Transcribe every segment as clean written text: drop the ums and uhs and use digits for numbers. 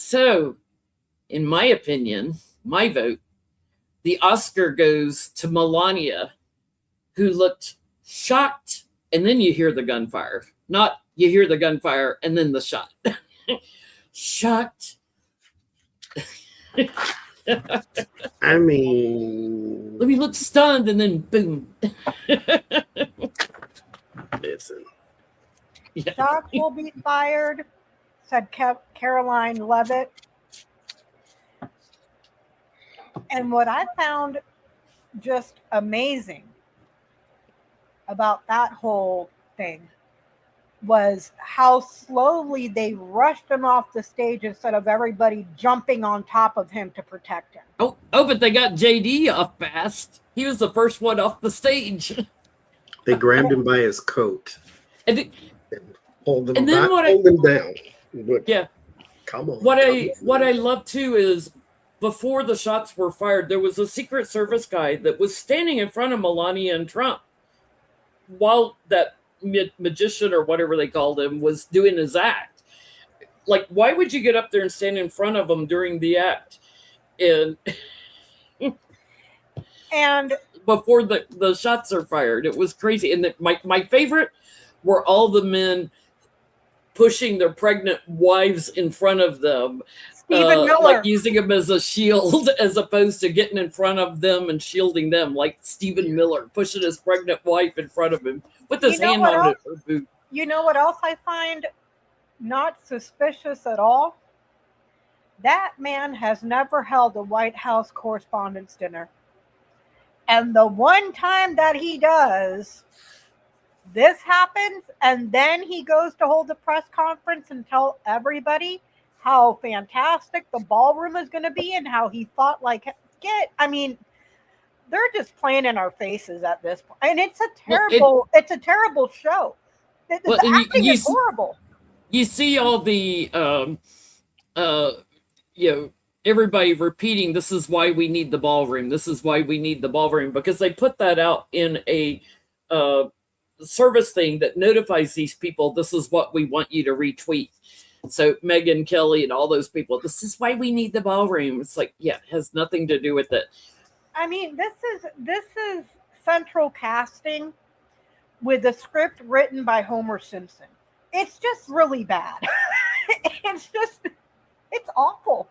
So, in my opinion, my vote, the Oscar goes to Melania, who looked shocked, and then you hear the gunfire. Not you hear the gunfire and then the shot. Shocked. I mean, He looked stunned, and then boom. Listen. Yeah. Shots will be fired, said Caroline Levitt. And what I found just amazing about that whole thing was how slowly they rushed him off the stage instead of everybody jumping on top of him to protect him. Oh, but they got JD off fast. He was the first one off the stage. They grabbed him by his coat And hold him and then back, what I- hold him down. But yeah, come on. what I love too is before the shots were fired, there was a Secret Service guy that was standing in front of Melania and Trump while that magician or whatever they called him was doing his act. Like, why would you get up there and stand in front of him during the act? And before the shots are fired, it was crazy. And my favorite were all the men pushing their pregnant wives in front of them, Stephen Miller, like using them as a shield, as opposed to getting in front of them and shielding them, like Stephen Miller pushing his pregnant wife in front of him with his hand on her boot. You know what else I find not suspicious at all? That man has never held a White House Correspondents' Dinner. And the one time that he does, this happens, and then he goes to hold a press conference and tell everybody how fantastic the ballroom is going to be and how he fought like I mean, they're just playing in our faces at this point. And it's a terrible show. The acting is horrible. You see all the everybody repeating, this is why we need the ballroom. This is why we need the ballroom, because they put that out in a service thing that notifies these people, this is what we want you to retweet. So Megyn Kelly and all those people, this is why we need the ballroom. It's like, yeah, it has nothing to do with it. I mean, this is central casting with a script written by Homer Simpson. It's just really bad. It's awful.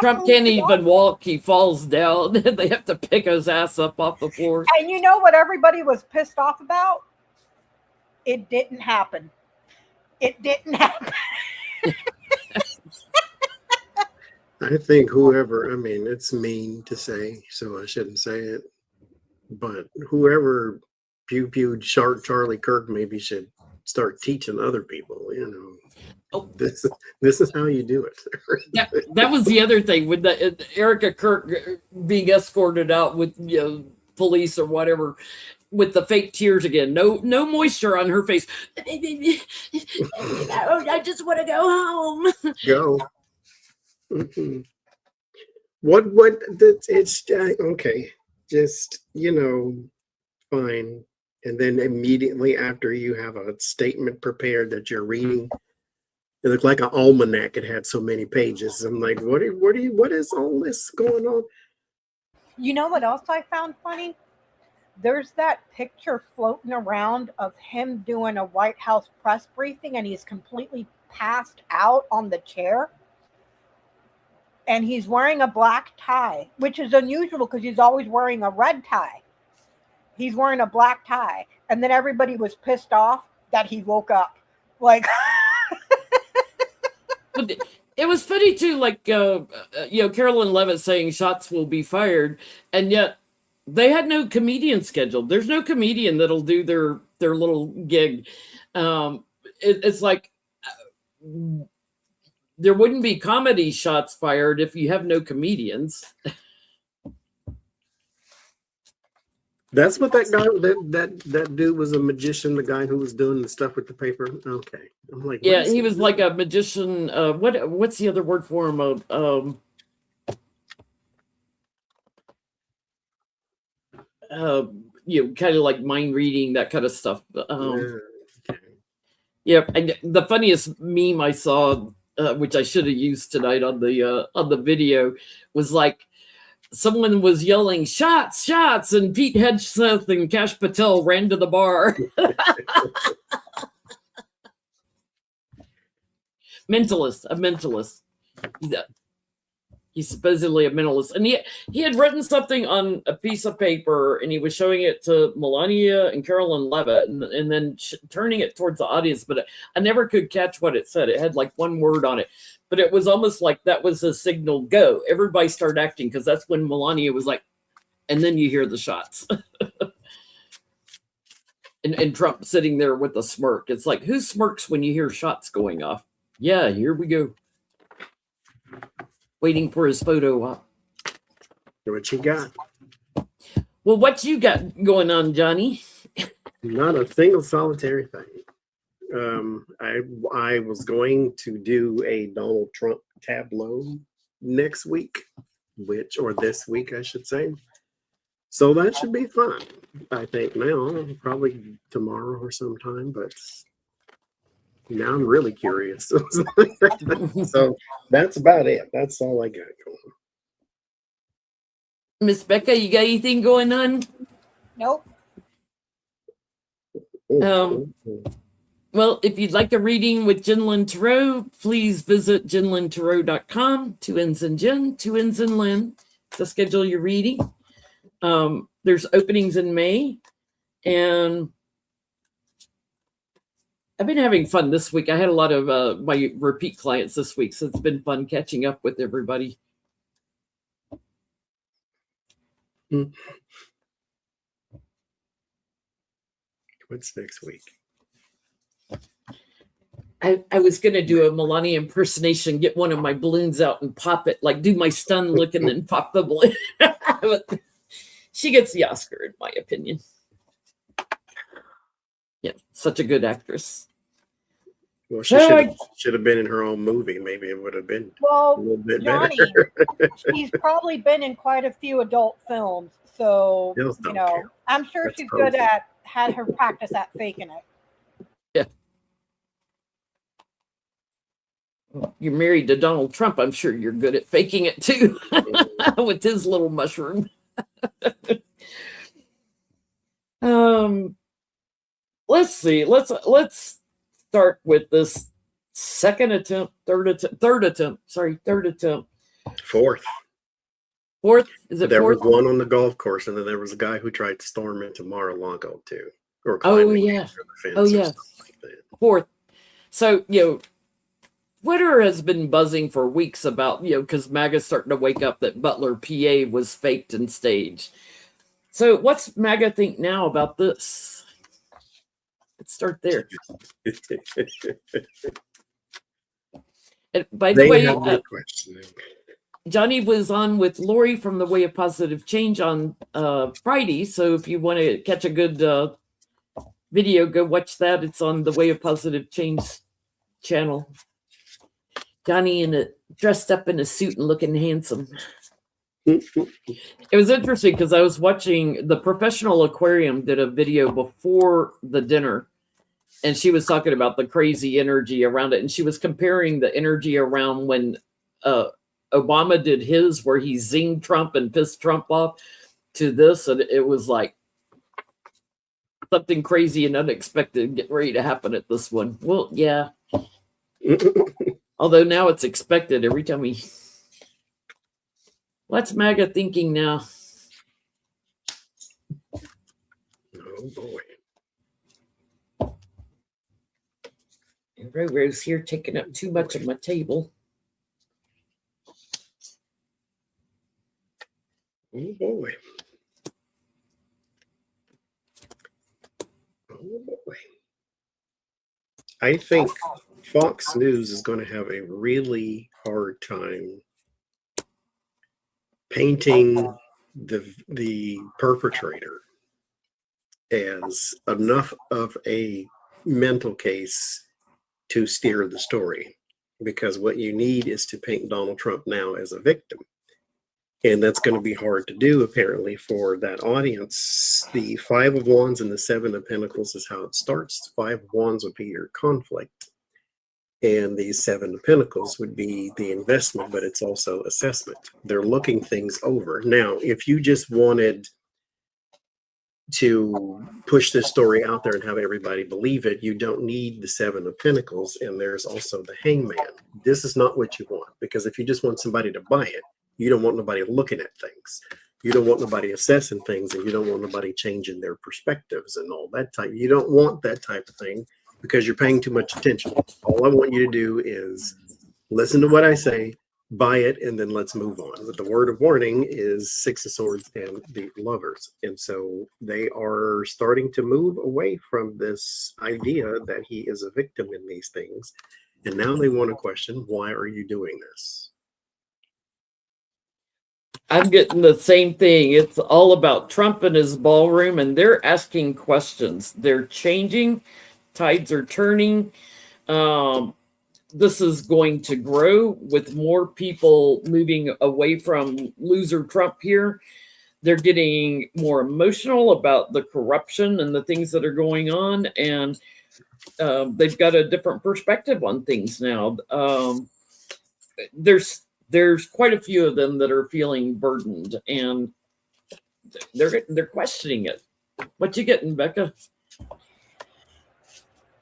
Trump can't even walk. He falls down. They have to pick his ass up off the floor. And you know what everybody was pissed off about? It didn't happen. It didn't happen. I think whoever, I mean, it's mean to say, so I shouldn't say it, but whoever pew-pewed Charlie Kirk maybe should start teaching other people, you know. Oh, this is how you do it. that was the other thing with the Erica Kirk being escorted out with police or whatever with the fake tears again. No moisture on her face. I just want to go home. Go. What? It's okay. Just fine. And then immediately after you have a statement prepared that you're reading, it looked like an almanac. It had so many pages. I'm like, what is all this going on? You know what else I found funny? There's that picture floating around of him doing a White House press briefing, and he's completely passed out on the chair. And he's wearing a black tie, which is unusual because he's always wearing a red tie. He's wearing a black tie. And then everybody was pissed off that he woke up. Like... It was funny too, like Carolyn Levitt saying shots will be fired, and yet they had no comedian scheduled. There's no comedian that'll do their little gig. It's like there wouldn't be comedy shots fired if you have no comedians. That's what that guy, that dude was a magician, the guy who was doing the stuff with the paper. Okay. I'm like, yeah, he was like a magician. What's the other word for him? Kind of like mind reading, that kind of stuff. Yeah, and the funniest meme I saw which I should have used tonight on the video, was like someone was yelling shots, shots, and Pete Hedgesmith and Kash Patel ran to the bar. Mentalist, a mentalist. He's supposedly a mentalist, and he had written something on a piece of paper, and he was showing it to Melania and Carolyn Levitt, and then turning it towards the audience. But I never could catch what it said. It had like one word on it, but it was almost like that was a signal. Go! Everybody start acting, because that's when Melania was like, and then you hear the shots, and Trump sitting there with a smirk. It's like, who smirks when you hear shots going off? Yeah, here we go. Waiting for his photo op. What you got? Well, what you got going on, Johnny? Not a single solitary thing. I was going to do a Donald Trump tableau next week, or this week, I should say. So that should be fun. I think now, probably tomorrow or sometime, but now I'm really curious. So that's about it. That's all I got going. Miss Becca, you got anything going on? Nope. Well, if you'd like a reading with Jinlin Tarot, please visit jinlintarot.com. 2 N's in Jin, 2 N's in Lin, to schedule your reading. There's openings in May, and I've been having fun this week. I had a lot of my repeat clients this week, so it's been fun catching up with everybody. What's next week? I was going to do a Melania impersonation, get one of my balloons out and pop it, like do my stun look and then pop the balloon. But she gets the Oscar, in my opinion. Yeah, such a good actress. Well, she should have been in her own movie. Maybe it would have been a little bit Johnny, better. She's probably been in quite a few adult films, so I'm sure That's she's good at had her practice at faking it. Yeah. Well, you're married to Donald Trump. I'm sure you're good at faking it too, with his little mushroom. Let's see. Let's start with this third attempt. Fourth. Is it there fourth? was one on the golf course, and then there was a guy who tried to storm into Mar-a-Lago too. Or Oh yeah. Oh yeah. Like Fourth. So Twitter has been buzzing for weeks about because MAGA's starting to wake up that Butler PA was faked and staged. So what's MAGA think now about this? Let's start there. And by the way, Johnny was on with Lori from The Way of Positive Change on Friday. So if you want to catch a good video, go watch that. It's on The Way of Positive Change channel. Johnny dressed up in a suit and looking handsome. It was interesting because I was watching the Professional Aquarium did a video before the dinner, and she was talking about the crazy energy around it, and she was comparing the energy around when Obama did his, where he zinged Trump and pissed Trump off, to this, and it was like something crazy and unexpected getting ready to happen at this one. Well, yeah. Although now it's expected every time we. What's MAGA thinking now? Oh boy. And Rose here taking up too much of my table. Oh boy. Oh boy. I think Fox News is going to have a really hard time painting the perpetrator as enough of a mental case to steer the story, because what you need is to paint Donald Trump now as a victim, and that's going to be hard to do apparently for that audience. The 5 of Wands and the 7 of Pentacles is how it starts. 5 of Wands would be your conflict. And the Seven of Pentacles would be the investment, but it's also assessment. They're looking things over. Now, if you just wanted to push this story out there and have everybody believe it, you don't need the Seven of Pentacles. And there's also the Hangman. This is not what you want, because if you just want somebody to buy it, you don't want nobody looking at things. You don't want nobody assessing things, and you don't want nobody changing their perspectives and all that type. You don't want that type of thing because you're paying too much attention. All I want you to do is listen to what I say, buy it, and then let's move on. But the word of warning is Six of Swords and the Lovers. And so they are starting to move away from this idea that he is a victim in these things. And now they want to question, why are you doing this? I'm getting the same thing. It's all about Trump and his ballroom, and they're asking questions. They're changing. Tides are turning. This is going to grow with more people moving away from loser Trump here. They're getting more emotional about the corruption and the things that are going on, and they've got a different perspective on things now. There's quite a few of them that are feeling burdened, and they're questioning it. What you getting, Becca?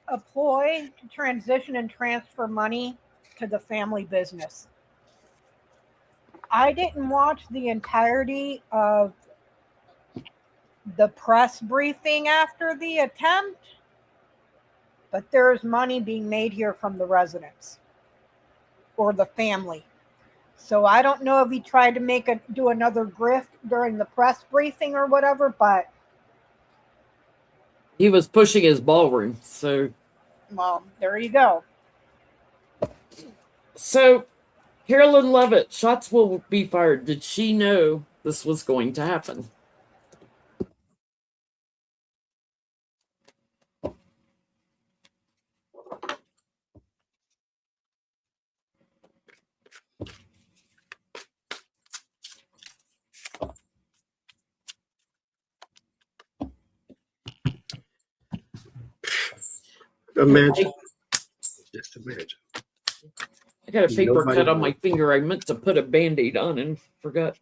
A ploy to transition and transfer money to the family business. I didn't watch the entirety of the press briefing after the attempt, but there's money being made here from the residents or the family. So I don't know if he tried to do another grift during the press briefing or whatever, but He was pushing his ballroom. So, well, there you go. So Carolyn Levitt, shots will be fired. Did she know this was going to happen? Imagine. Just imagine. I got a paper Nobody cut on knows. my finger. I meant to put a Band-Aid on and forgot.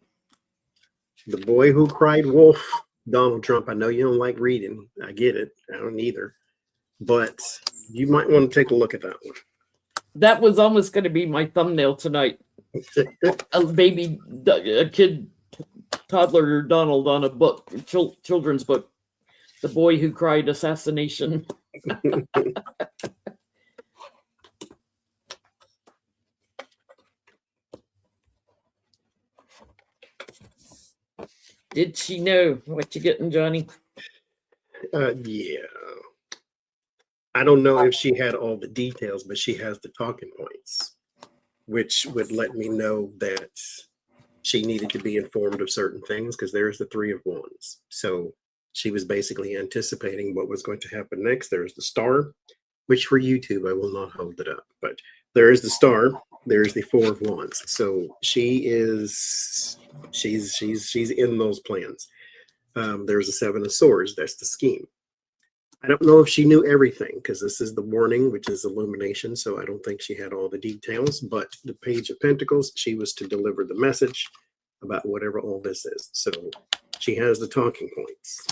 The boy who cried wolf, Donald Trump. I know you don't like reading. I get it. I don't either. But you might want to take a look at that one. That was almost going to be my thumbnail tonight. A kid, toddler Donald on a book, children's book. The boy who cried assassination. Did she know what you getting, Johnny? Yeah. I don't know if she had all the details, but she has the talking points, which would let me know that she needed to be informed of certain things, because there's the Three of Wands. So she was basically anticipating what was going to happen next. There's the Star, which for YouTube, I will not hold it up, but there is the Star. There's the Four of Wands. So she's in those plans. There's the Seven of Swords. That's the scheme. I don't know if she knew everything, because this is the warning, which is illumination. So I don't think she had all the details, but the Page of Pentacles, she was to deliver the message about whatever all this is. So she has the talking points.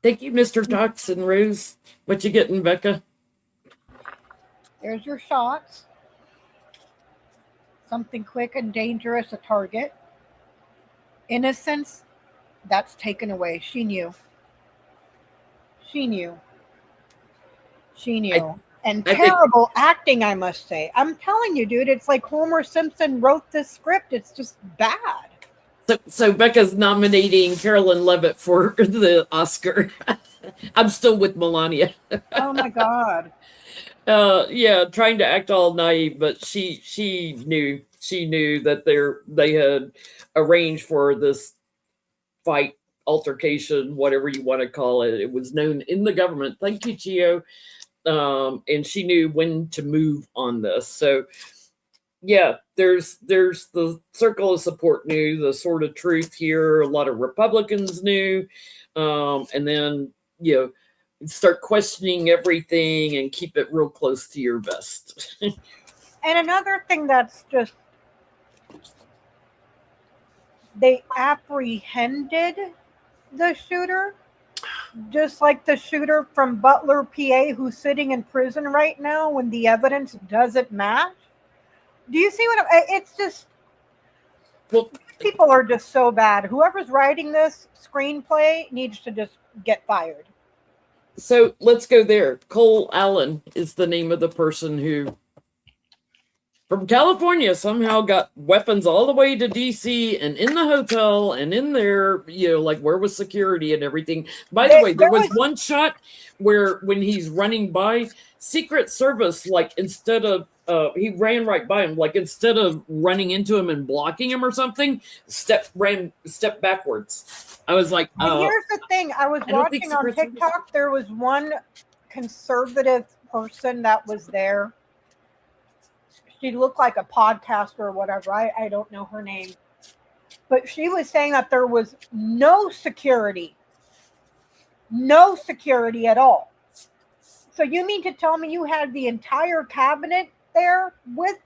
Thank you, Mr. Tox and Rose. What you getting, Becca? There's your shots. Something quick and dangerous, a target. Innocence, that's taken away. She knew. She knew. She knew. And terrible acting, I must say. I'm telling you, dude, it's like Homer Simpson wrote this script. It's just bad. So Becca's nominating Carolyn Levitt for the Oscar. I'm still with Melania. Oh my God. Yeah, trying to act all naive, but she knew that they had arranged for this fight, altercation, whatever you want to call it. It was known in the government. Thank you, Gio. And she knew when to move on this. So yeah, there's the circle of support knew, the Sword of Truth here. A lot of Republicans knew. And then, start questioning everything and keep it real close to your vest. And another thing that's just, they apprehended the shooter, just like the shooter from Butler, PA, who's sitting in prison right now when the evidence doesn't match. Do you see what it's just, Well, people are just so bad. Whoever's writing this screenplay needs to just get fired. so let's go there. Cole Allen is the name of the person who, from California, somehow got weapons all the way to DC and in the hotel and in there, like where was security and everything. By the way, there was one shot where when he's running by, Secret Service, like instead of, he ran right by him, like instead of running into him and blocking him or something, step backwards. I was like, And here's the thing, I was watching on TikTok, there was one conservative person that was there. She looked like a podcaster or whatever. I don't know her name. But she was saying that there was no security. No security at all. So you mean to tell me you had the entire cabinet there with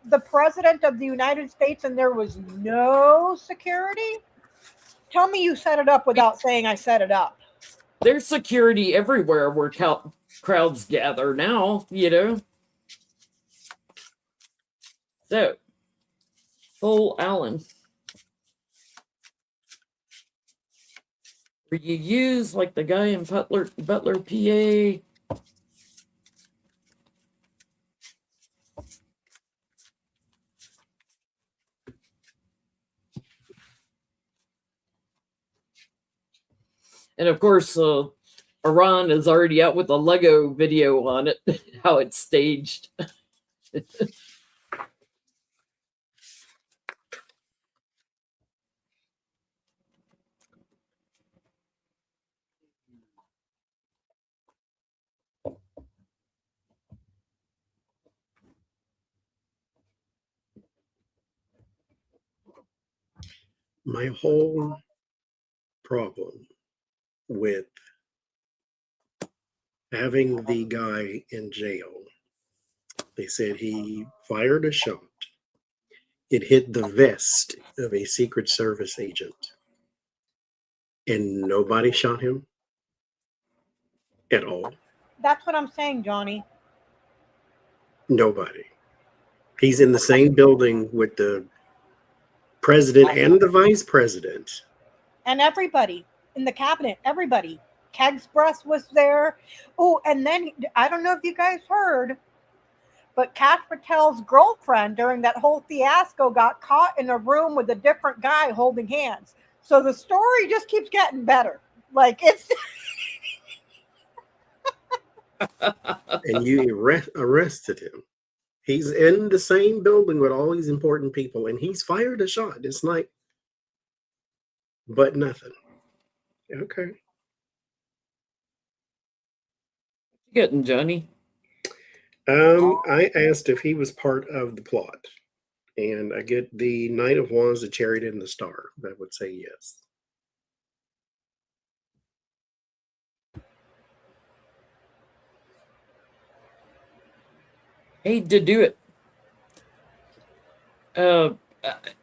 the president of the United States and there was no security? Tell me you set it up without saying I set it up. There's security everywhere where crowds gather now, So, Cole Allen. Where you use like the guy in Butler, PA. And of course, Iran is already out with a Lego video on it, how it's staged. My whole problem with having the guy in jail, they said he fired a shot. It hit the vest of a Secret Service agent. And nobody shot him at all. That's what I'm saying, Johnny. Nobody. He's in the same building with the president and the vice president. And everybody in the cabinet, everybody. Keg's breast was there. Oh, and then, I don't know if you guys heard, but Kash Patel's girlfriend during that whole fiasco got caught in a room with a different guy holding hands. So the story just keeps getting better. Like, it's... And you arrested him. He's in the same building with all these important people, and he's fired a shot. It's like, but nothing. Okay. Getting Johnny. I asked if he was part of the plot, and I get the Knight of Wands, the Chariot, and the Star. That would say yes. Hate to do it.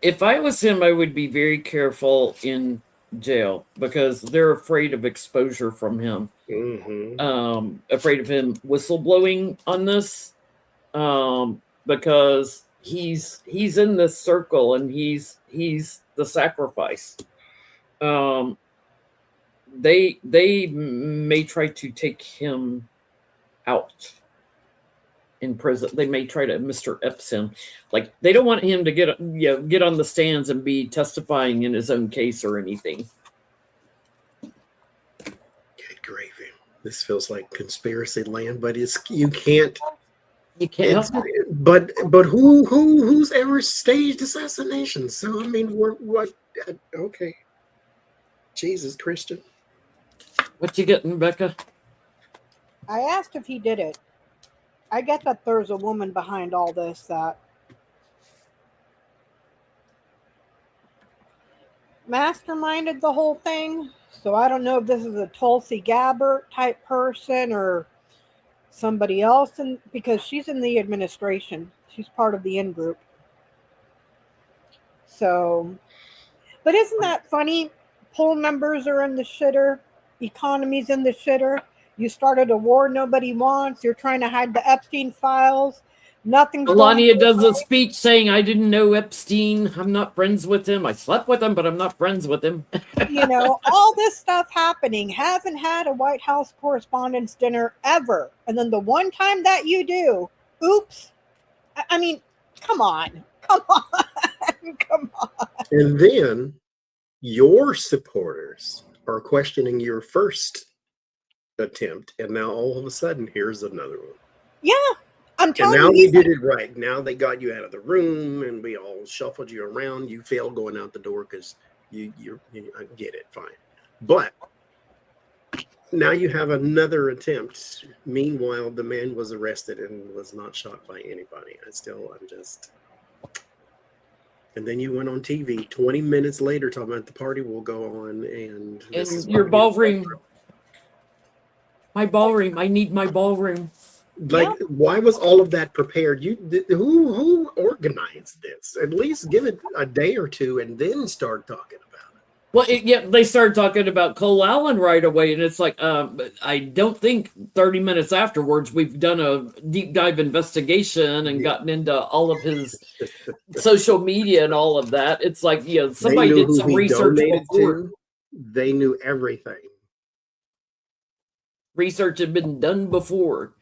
If I was him, I would be very careful in jail because they're afraid of exposure from him. Mm-hmm. Afraid of him whistleblowing on this, because he's in this circle and he's the sacrifice. They may try to take him out in prison. They may try to Mr. Epstein. Like, they don't want him to get on the stands and be testifying in his own case or anything. Good gravy. This feels like conspiracy land, but you can't. But who's ever staged assassinations? So I mean, what? Okay, Jesus, Christian. What you getting, Becca? I asked if he did it. I get that there's a woman behind all this that masterminded the whole thing, So I don't know if this is a Tulsi Gabbard type person or somebody else, because she's in the administration. She's part of the in group. So, but isn't that funny? Poll numbers are in the shitter. Economy's in the shitter. You started a war nobody wants. You're trying to hide the Epstein files. Nothing's Melania going does a right. speech saying, I didn't know Epstein. I'm not friends with him. I slept with him, but I'm not friends with him. You know, all this stuff happening. Haven't had a White House Correspondents' Dinner ever. And then the one time that you do, oops. I mean, come on. Come on. Come on. And then your supporters are questioning your first attempt, and now all of a sudden, here's another one. Yeah, I'm And telling now you. we did it right. Now they got you out of the room, and we all shuffled you around. You failed going out the door because you I get it, fine. But now you have another attempt. Meanwhile, the man was arrested and was not shot by anybody. I'm just. And then you went on TV 20 minutes later talking about the party will go on and this is your what ballroom. My ballroom. I need my ballroom. Like, why was all of that prepared? Who organized this? At least give it a day or two and then start talking about it. Well, they started talking about Cole Allen right away, and it's like, I don't think 30 minutes afterwards we've done a deep dive investigation and gotten into all of his social media and all of that. It's like, somebody did some research before. They knew everything. Research had been done before.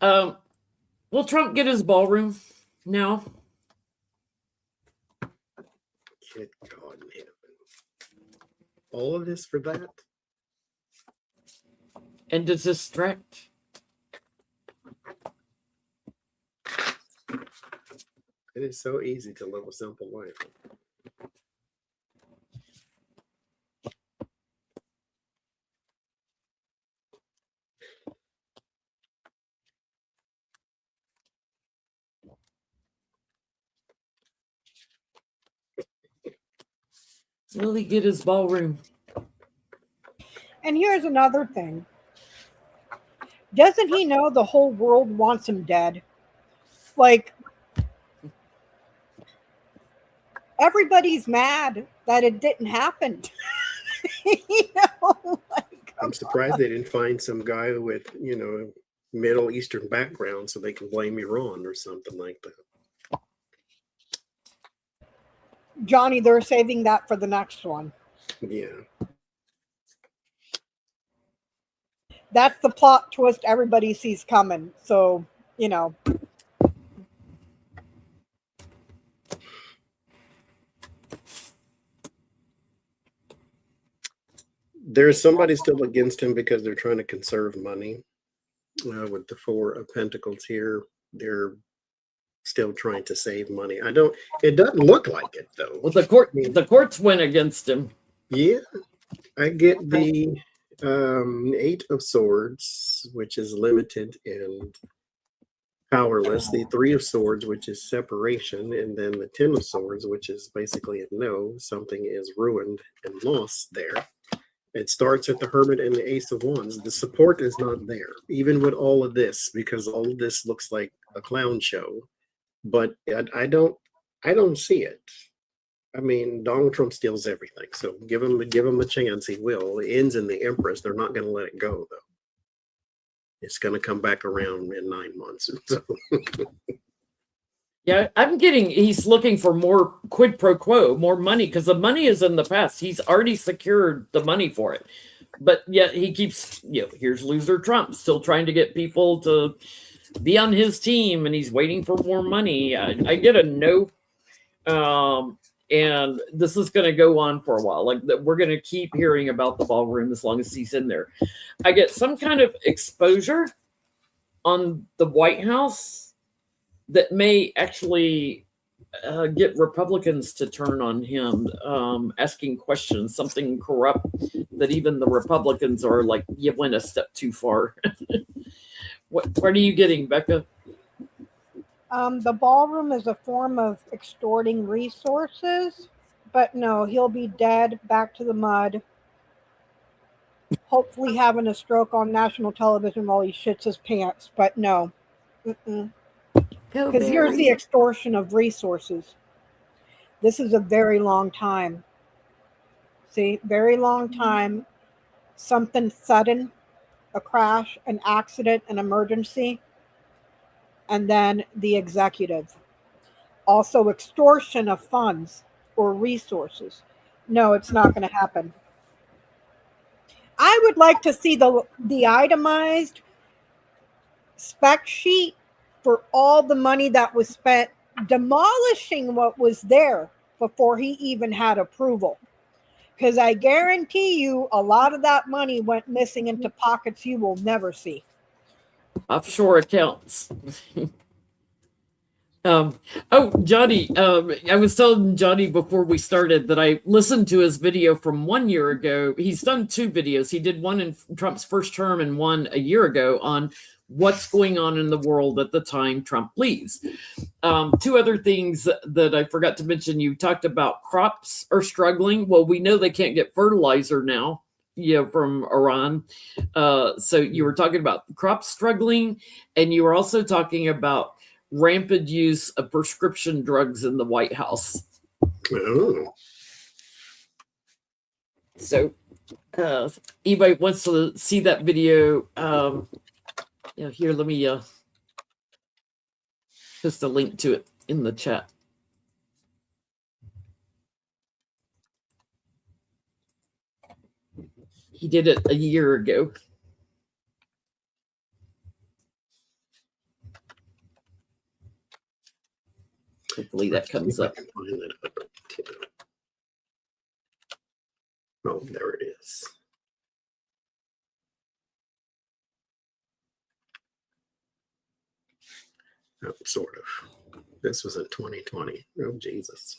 Will Trump get his ballroom now? Good God in heaven. All of this for that? And to distract? It is so easy to live a simple life. Will he get his ballroom? And here's another thing. Doesn't he know the whole world wants him dead? Like, everybody's mad that it didn't happen. I'm surprised they didn't find some guy with, Middle Eastern background so they can blame Iran or something like that. Johnny, they're saving that for the next one. Yeah. That's the plot twist everybody sees coming. So, There's somebody still against him because they're trying to conserve money. With the Four of Pentacles here, they're still trying to save money. It doesn't look like it though. Well, the courts went against him. Yeah. I get the Eight of Swords, which is limited and powerless, the Three of Swords, which is separation, and then the Ten of Swords, which is basically a no, something is ruined and lost there. It starts at the Hermit and the Ace of Wands. The support is not there, even with all of this, because all of this looks like a clown show. But I don't see it. I mean, Donald Trump steals everything, so give him a chance. He will. It ends in the Empress. They're not going to let it go, though. It's going to come back around in 9 months. So. Yeah, he's looking for more quid pro quo, more money, because the money is in the past. He's already secured the money for it. But yet he keeps, here's loser Trump still trying to get people to be on his team, and he's waiting for more money. I get a no. And this is going to go on for a while. Like, we're going to keep hearing about the ballroom as long as he's in there. I get some kind of exposure on the White House that may actually get Republicans to turn on him, asking questions, something corrupt that even the Republicans are like, you went a step too far. What are you getting, Becca? The ballroom is a form of extorting resources, but no, he'll be dead, back to the mud. hopefully having a stroke on national television while he shits his pants. But no, Go because here's the Barry. extortion of resources. This is a very long time. See, very long time. Something sudden, a crash, an accident, an emergency, and then the executive. Also, extortion of funds or resources. No, it's not going to happen. I would like to see the itemized spec sheet for all the money that was spent demolishing what was there before he even had approval. Because I guarantee you a lot of that money went missing into pockets you will never see. Offshore accounts. Oh, Johnny, I was telling Johnny before we started that I listened to his video from 1 year ago. He's done 2 videos. He did one in Trump's first term and one a year ago on what's going on in the world at the time Trump leaves. 2 other things that I forgot to mention. You talked about crops are struggling. Well, we know they can't get fertilizer now, from Iran. So you were talking about crops struggling, and you were also talking about rampant use of prescription drugs in the White House. Oh. So anybody wants to see that video, here, let me post a link to it in the chat. He did it a year ago. Hopefully that comes up. Oh, there it is. Oh, sort of. This was in 2020. Oh, Jesus.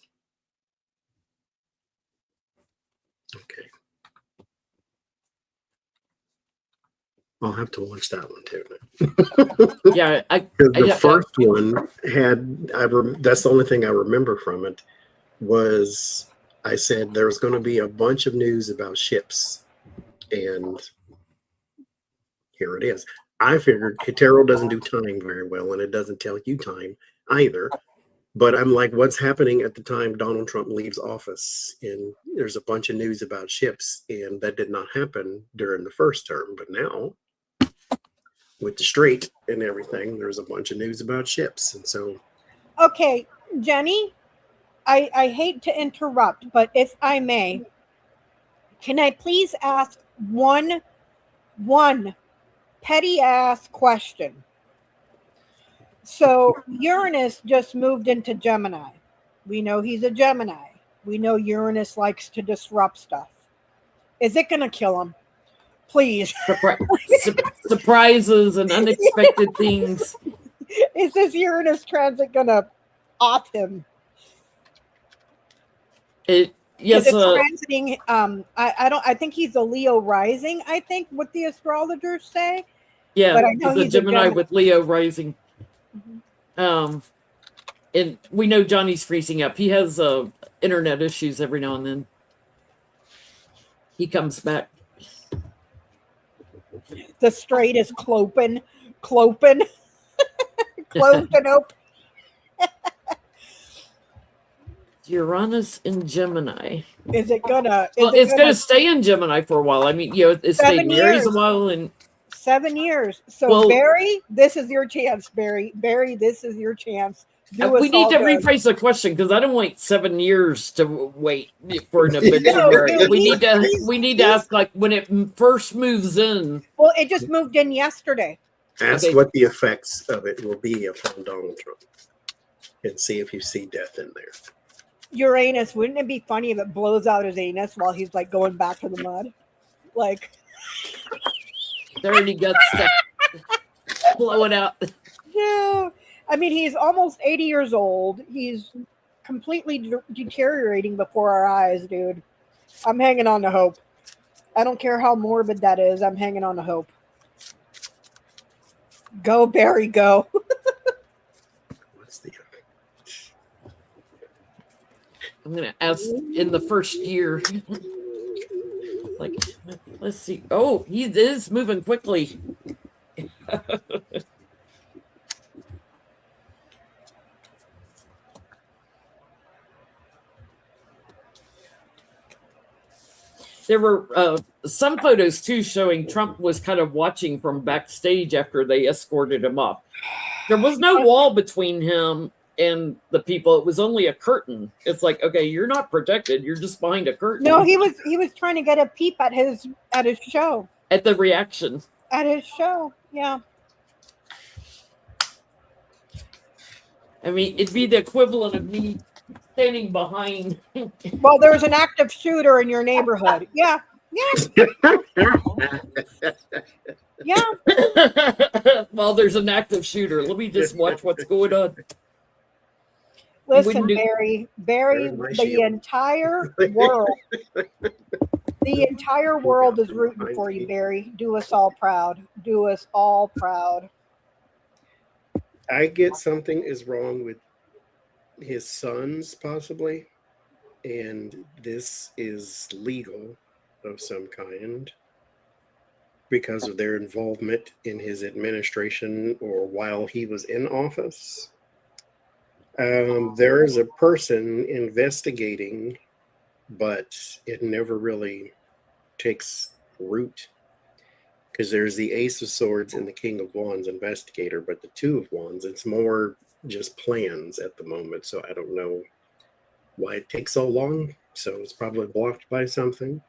Okay. I'll have to watch that one too. Yeah, the first one had. That's the only thing I remember from it. Was I said there was going to be a bunch of news about ships, and here it is. I figured Tarot doesn't do time very well, and it doesn't tell you time either. But I'm like, what's happening at the time Donald Trump leaves office? And there's a bunch of news about ships, and that did not happen during the first term. But now, with the Strait and everything, there's a bunch of news about ships. And so, okay, Jenny, I hate to interrupt, but if I may, can I please ask one petty ass question? So Uranus just moved into Gemini. We know he's a Gemini. We know Uranus likes to disrupt stuff. Is it going to kill him? Please. Surprises and unexpected things. Is this Uranus transit going to off him? Yes. It's transiting. I think he's a Leo rising. I think what the astrologers say. Yeah, but I know he's a Gemini with Leo rising. Mm-hmm. And we know Johnny's freezing up. He has internet issues every now and then. He comes back. The Strait is cloping open. Uranus in Gemini. Is it gonna? It's gonna stay in Gemini for a while. I mean, it stayed in Aries a while, and 7 years. So Barry, this is your chance. Barry, this is your chance. We need to rephrase the question because I don't want 7 years to wait for an obituary. We need to ask like when it first moves in. Well, it just moved in yesterday. Ask what the effects of it will be upon Donald Trump, and see if you see death in there. Uranus, wouldn't it be funny if it blows out his anus while he's like going back to the mud? Like, dirty guts stuff. Blow it out. Yeah. I mean, he's almost 80 years old. He's completely deteriorating before our eyes, dude. I'm hanging on to hope. I don't care how morbid that is. I'm hanging on to hope. Go, Barry, go. What's the other? I'm going to ask in the first year. Like, let's see. Oh, he is moving quickly. There were some photos too showing Trump was kind of watching from backstage after they escorted him off. There was no wall between him and the people. It was only a curtain. It's like, okay, you're not protected. You're just behind a curtain. No, he was trying to get a peep at his show. At the reaction. At his show, yeah. I mean, it'd be the equivalent of me standing behind. Well, there's an active shooter in your neighborhood. Yeah. Yeah. Well, there's an active shooter. Let me just watch what's going on. Listen, Barry, the entire world, is rooting for you, Barry. Do us all proud. Do us all proud. I get something is wrong with his sons, possibly, and this is legal of some kind because of their involvement in his administration or while he was in office. There is a person investigating, but it never really takes root because there's the Ace of Swords and the King of Wands investigator, but the Two of Wands, it's more just plans at the moment. So I don't know why it takes so long. So it's probably blocked by something.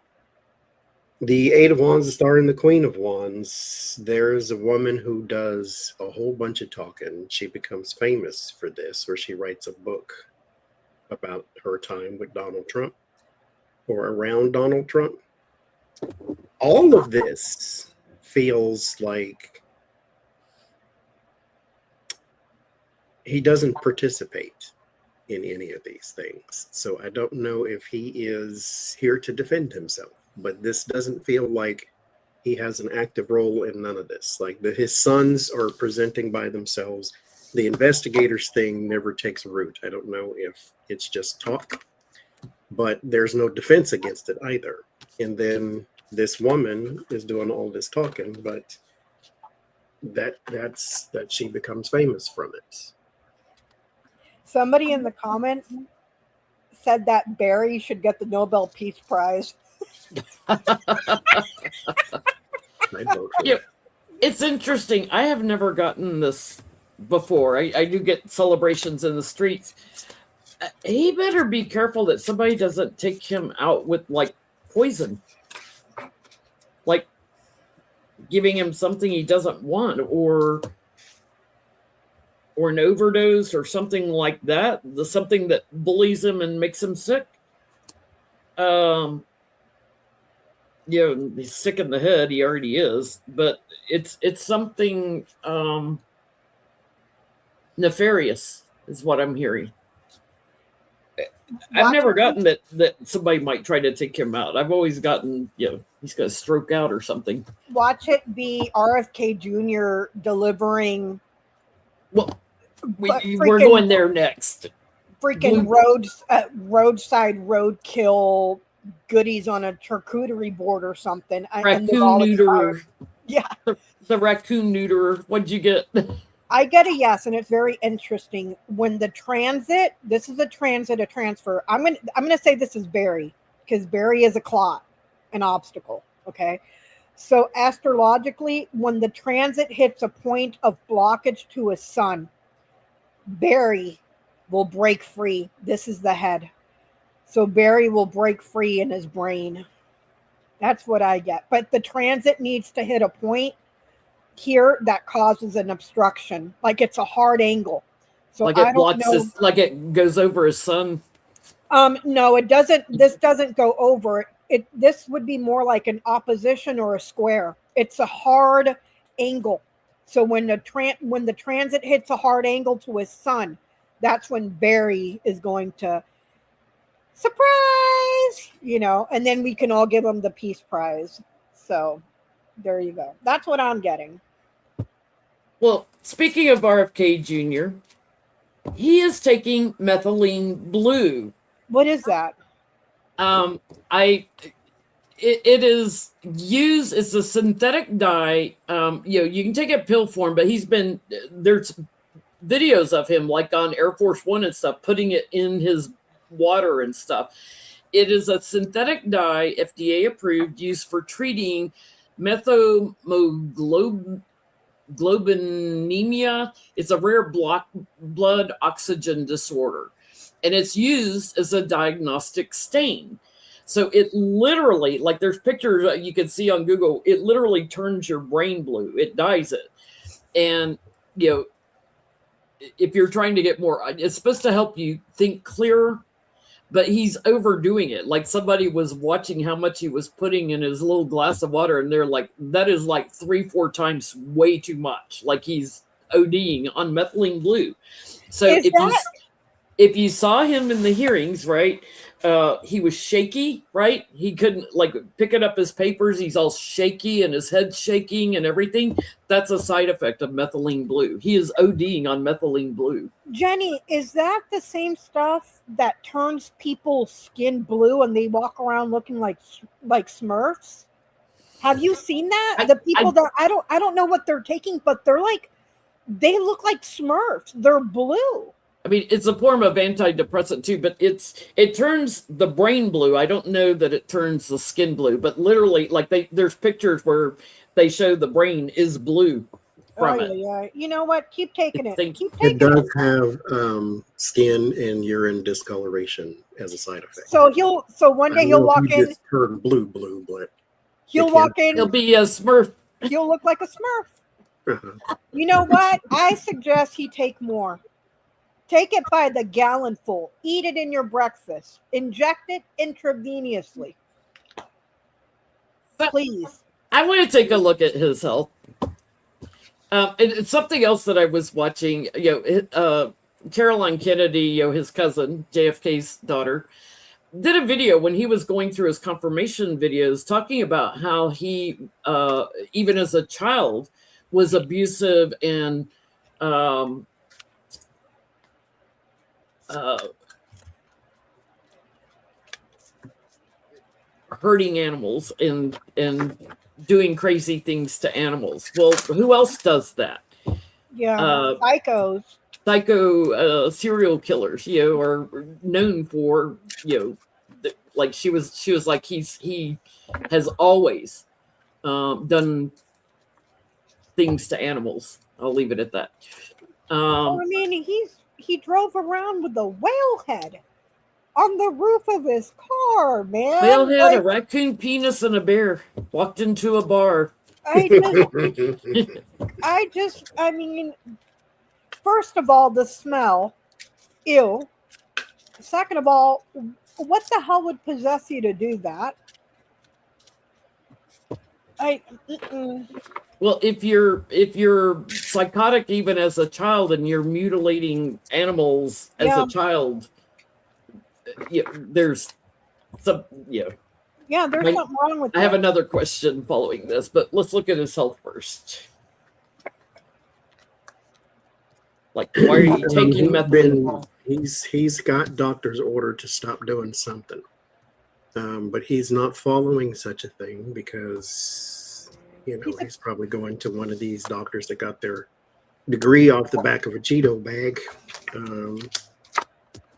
The Eight of Wands, the Star, and the Queen of Wands. There's a woman who does a whole bunch of talking. She becomes famous for this, where she writes a book about her time with Donald Trump or around Donald Trump. All of this feels like he doesn't participate in any of these things. So I don't know if he is here to defend himself. But this doesn't feel like he has an active role in none of this. Like his sons are presenting by themselves. The investigators thing never takes root. I don't know if it's just talk, but there's no defense against it either. And then this woman is doing all this talking, but that's she becomes famous from it. Somebody in the comments said that Barry should get the Nobel Peace Prize. Yeah, it's interesting. I have never gotten this before. I do get celebrations in the streets. He better be careful that somebody doesn't take him out with like poison, like giving him something he doesn't want, or an overdose or something like that. Something that bullies him and makes him sick. Yeah, he's sick in the head. He already is, but it's something nefarious, is what I'm hearing. I've never gotten that somebody might try to take him out. I've always gotten, he's going to stroke out or something. Watch it be RFK Jr. delivering. Well, we're going there next. Freaking roadside roadkill goodies on a charcuterie board or something. Raccoon neuterer. Yeah. The raccoon neuterer. What'd you get? I get a yes, and it's very interesting. When the transit, this is a transfer. I'm gonna say this is Barry, because Barry is a clot, an obstacle. Okay. So astrologically, when the transit hits a point of blockage to a sun, Barry will break free. This is the head. So Barry will break free in his brain. That's what I get. But the transit needs to hit a point here that causes an obstruction. Like it's a hard angle. So like it blocks like it goes over his son. No, it doesn't. This doesn't go over it. This would be more like an opposition or a square. It's a hard angle. So when the transit hits a hard angle to his son, that's when Barry is going to surprise, and then we can all give him the Peace Prize. So there you go. That's what I'm getting. Well, speaking of RFK Jr., he is taking methylene blue. What is that? it is used. It's a synthetic dye. You can take a pill form, but there's videos of him like on Air Force One and stuff, putting it in his water and stuff. It is a synthetic dye, FDA approved, used for treating methylglobin. It's a rare blood oxygen disorder, and it's used as a diagnostic stain. So it literally, like there's pictures you can see on Google, it literally turns your brain blue. It dyes it. And, if you're trying to get more, it's supposed to help you think clearer, but he's overdoing it. Like somebody was watching how much he was putting in his little glass of water, and they're like, that is like 3-4 times way too much. Like he's ODing on methylene blue. So if you saw him in the hearings, right, he was shaky, right? He couldn't like picking up his papers. He's all shaky and his head's shaking and everything. That's a side effect of methylene blue. He is ODing on methylene blue. Jenny, is that the same stuff that turns people's skin blue and they walk around looking like Smurfs? Have you seen that? The people that I don't know what they're taking, but they look like Smurfs. They're blue. I mean, it's a form of antidepressant too, but it turns the brain blue. I don't know that it turns the skin blue, but literally, like there's pictures where they show the brain is blue from it. Yeah. You know what? Keep taking it. It does have skin and urine discoloration as a side effect. So one day he'll walk in. Just turn blue, but he'll walk in. He'll be a Smurf. He'll look like a Smurf. You know what? I suggest he take more. Take it by the gallonful. Eat it in your breakfast. Inject it intravenously. Please. I want to take a look at his health. And it's something else that I was watching. Caroline Kennedy, his cousin, JFK's daughter, did a video when he was going through his confirmation videos talking about how he, even as a child, was abusive and hurting animals and doing crazy things to animals. Well, who else does that? Yeah, psychos. Psycho serial killers, are known for, like she was like he has always done things to animals. I'll leave it at that. I mean, he drove around with a whale head on the roof of his car, man. Whale head, a raccoon penis, and a bear walked into a bar. I mean, first of all, the smell, ew. Second of all, what the hell would possess you to do that? Well, if you're psychotic even as a child and you're mutilating animals as a child, there's some there's something wrong with that. I have another question following this, but let's look at his health first. Like, why are you taking methadone? He's got doctor's order to stop doing something, but he's not following such a thing because he's probably going to one of these doctors that got their degree off the back of a Cheeto bag.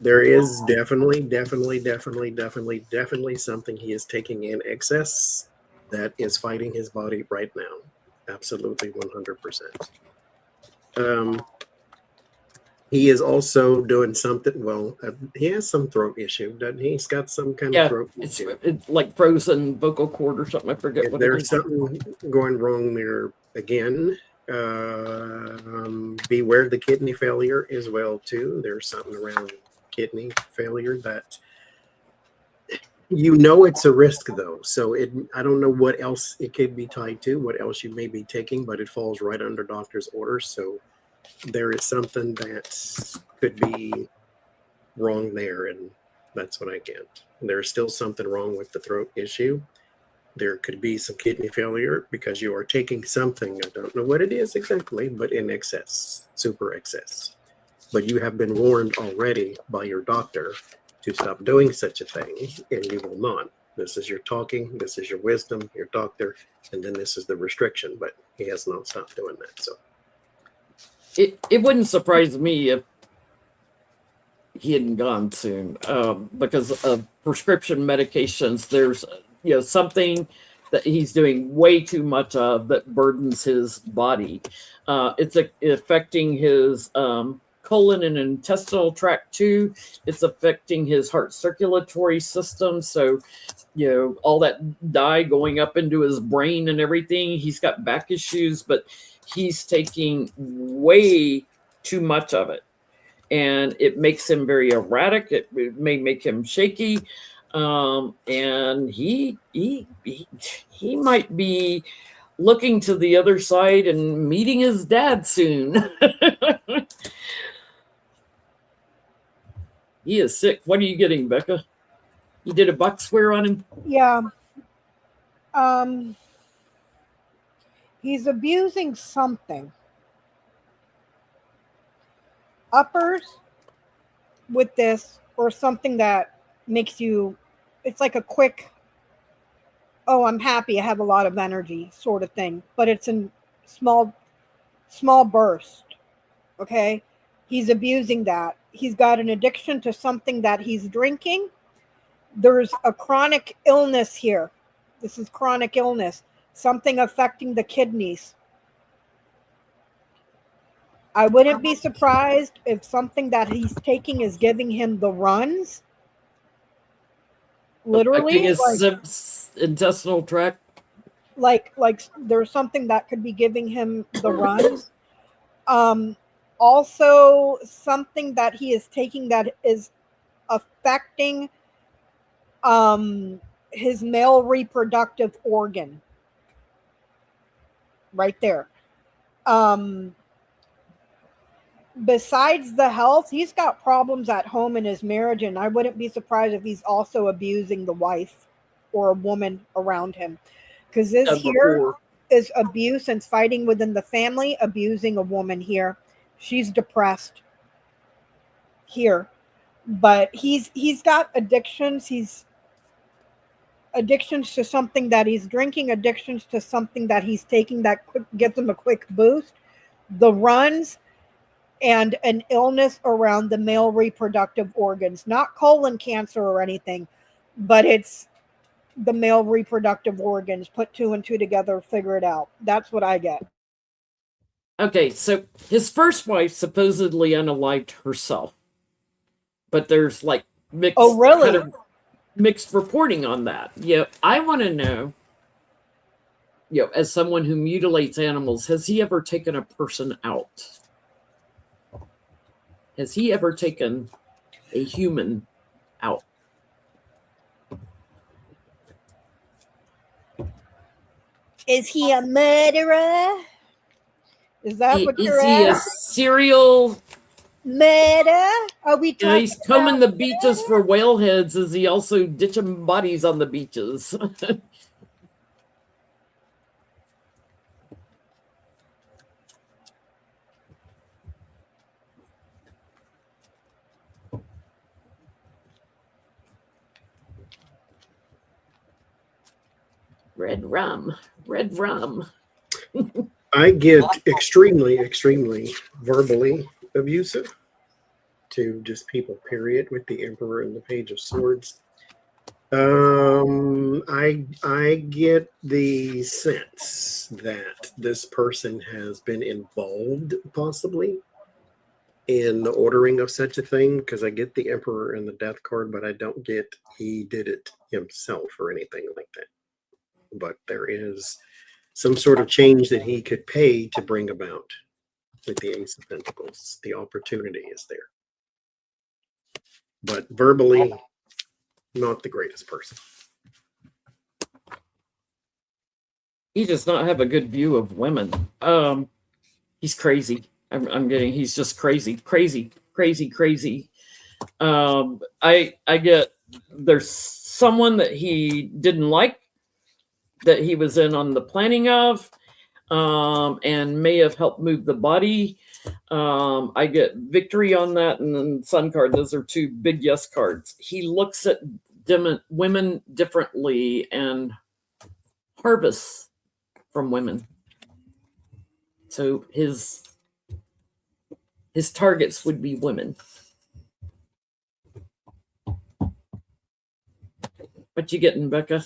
There is definitely something he is taking in excess that is fighting his body right now. Absolutely 100%. He is also doing something. Well, he has some throat issue, doesn't he? He's got some kind of throat issue. It's like frozen vocal cord or something. I forget what there's something going wrong there again. Beware the kidney failure as well too. There's something around kidney failure that it's a risk though. So I don't know what else it could be tied to, what else you may be taking, but it falls right under doctor's orders. So there is something that could be wrong there, and that's what I get. There's still something wrong with the throat issue. There could be some kidney failure because you are taking something, I don't know what it is exactly, but in excess, super excess. But you have been warned already by your doctor to stop doing such a thing, and you will not. This is your talking. This is your wisdom, your doctor, and then this is the restriction. But he has not stopped doing that. So it wouldn't surprise me if he hadn't gone soon, because of prescription medications. There's something that he's doing way too much of that burdens his body. It's affecting his colon and intestinal tract too. It's affecting his heart circulatory system. So, all that dye going up into his brain and everything. He's got back issues, but he's taking way too much of it. And it makes him very erratic. It may make him shaky. And he might be looking to the other side and meeting his dad soon. He is sick. What are you getting, Becca? You did a buck swear on him? Yeah. He's abusing something. Uppers with this, or something that makes you, it's like a quick, oh, I'm happy, I have a lot of energy sort of thing, but it's in small burst. Okay. He's abusing that. He's got an addiction to something that he's drinking. There's a chronic illness here. This is chronic illness, something affecting the kidneys. I wouldn't be surprised if something that he's taking is giving him the runs. Literally, his intestinal tract. Like there's something that could be giving him the runs. Also, something that he is taking that is affecting his male reproductive organ. Right there. Besides the health, he's got problems at home in his marriage, and I wouldn't be surprised if he's also abusing the wife or a woman around him. Because this here is abuse and fighting within the family, abusing a woman here. She's depressed here. But he's got addictions. He's addictions to something that he's drinking, addictions to something that he's taking that gives him a quick boost. The runs, and an illness around the male reproductive organs, not colon cancer or anything, but it's the male reproductive organs. Put two and two together, figure it out. That's what I get. Okay, so his first wife supposedly unalived herself, but there's like mixed, really? kind of mixed reporting on that. I want to know, as someone who mutilates animals, has he ever taken a person out? Has he ever taken a human out? Is he a murderer? Is that what you're asking? Is he a serial murder? Are we talking? He's combing the beaches for whale heads. Is he also ditching bodies on the beaches? Red rum. I get extremely verbally abusive to just people, period, with the Emperor and the Page of Swords. I get the sense that this person has been involved possibly in the ordering of such a thing, because I get the Emperor and the Death card, but I don't get he did it himself or anything like that. But there is some sort of change that he could pay to bring about with the Ace of Pentacles. The opportunity is there. But verbally, not the greatest person. He does not have a good view of women. He's crazy. He's just crazy. I get there's someone that he didn't like, that he was in on the planning of, and may have helped move the body. I get victory on that, and then Sun card. Those are two big yes cards. He looks at women differently and harvests from women. So his targets would be women. What you getting, Becca?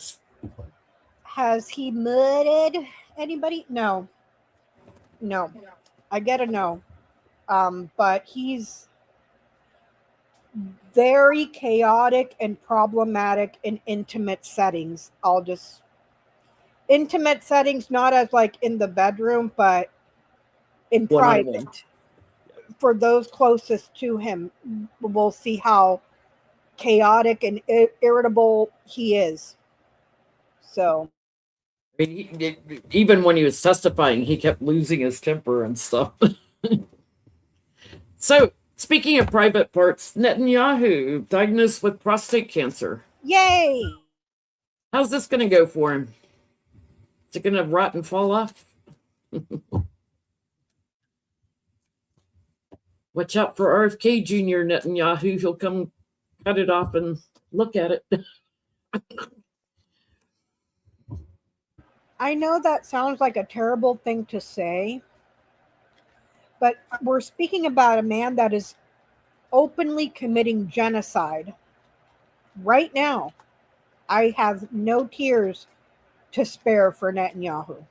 Has he murdered anybody? No. I get a no. But he's very chaotic and problematic in intimate settings. Intimate settings, not as like in the bedroom, but in One-on-one. private. For those closest to him, we'll see how chaotic and irritable he is. So, I mean, even when he was testifying, he kept losing his temper and stuff. So, speaking of private parts, Netanyahu diagnosed with prostate cancer. yay! How's this going to go for him? Is it going to rot and fall off? Watch out for RFK Jr. Netanyahu. He'll come cut it off and look at it. I know that sounds like a terrible thing to say, but we're speaking about a man that is openly committing genocide right now. I have no tears to spare for Netanyahu.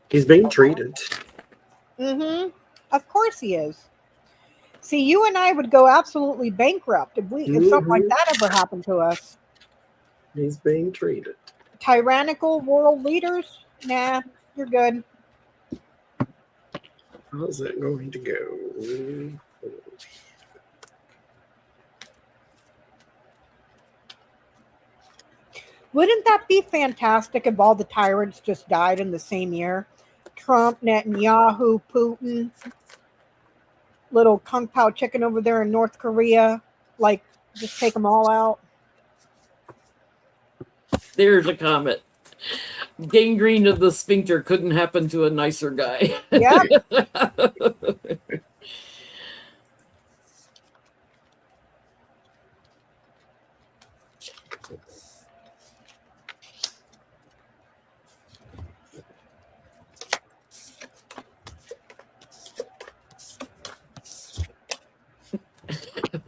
He's being treated. Mm-hmm. Of course he is. See, you and I would go absolutely bankrupt if something like that ever happened to us. He's being treated. Tyrannical world leaders? Nah, you're good. How's that going to go? Wouldn't that be fantastic if all the tyrants just died in the same year? Trump, Netanyahu, Putin, little kung pao chicken over there in North Korea. Like, just take them all out. There's a comment. Gangrene of the sphincter couldn't happen to a nicer guy. Yeah.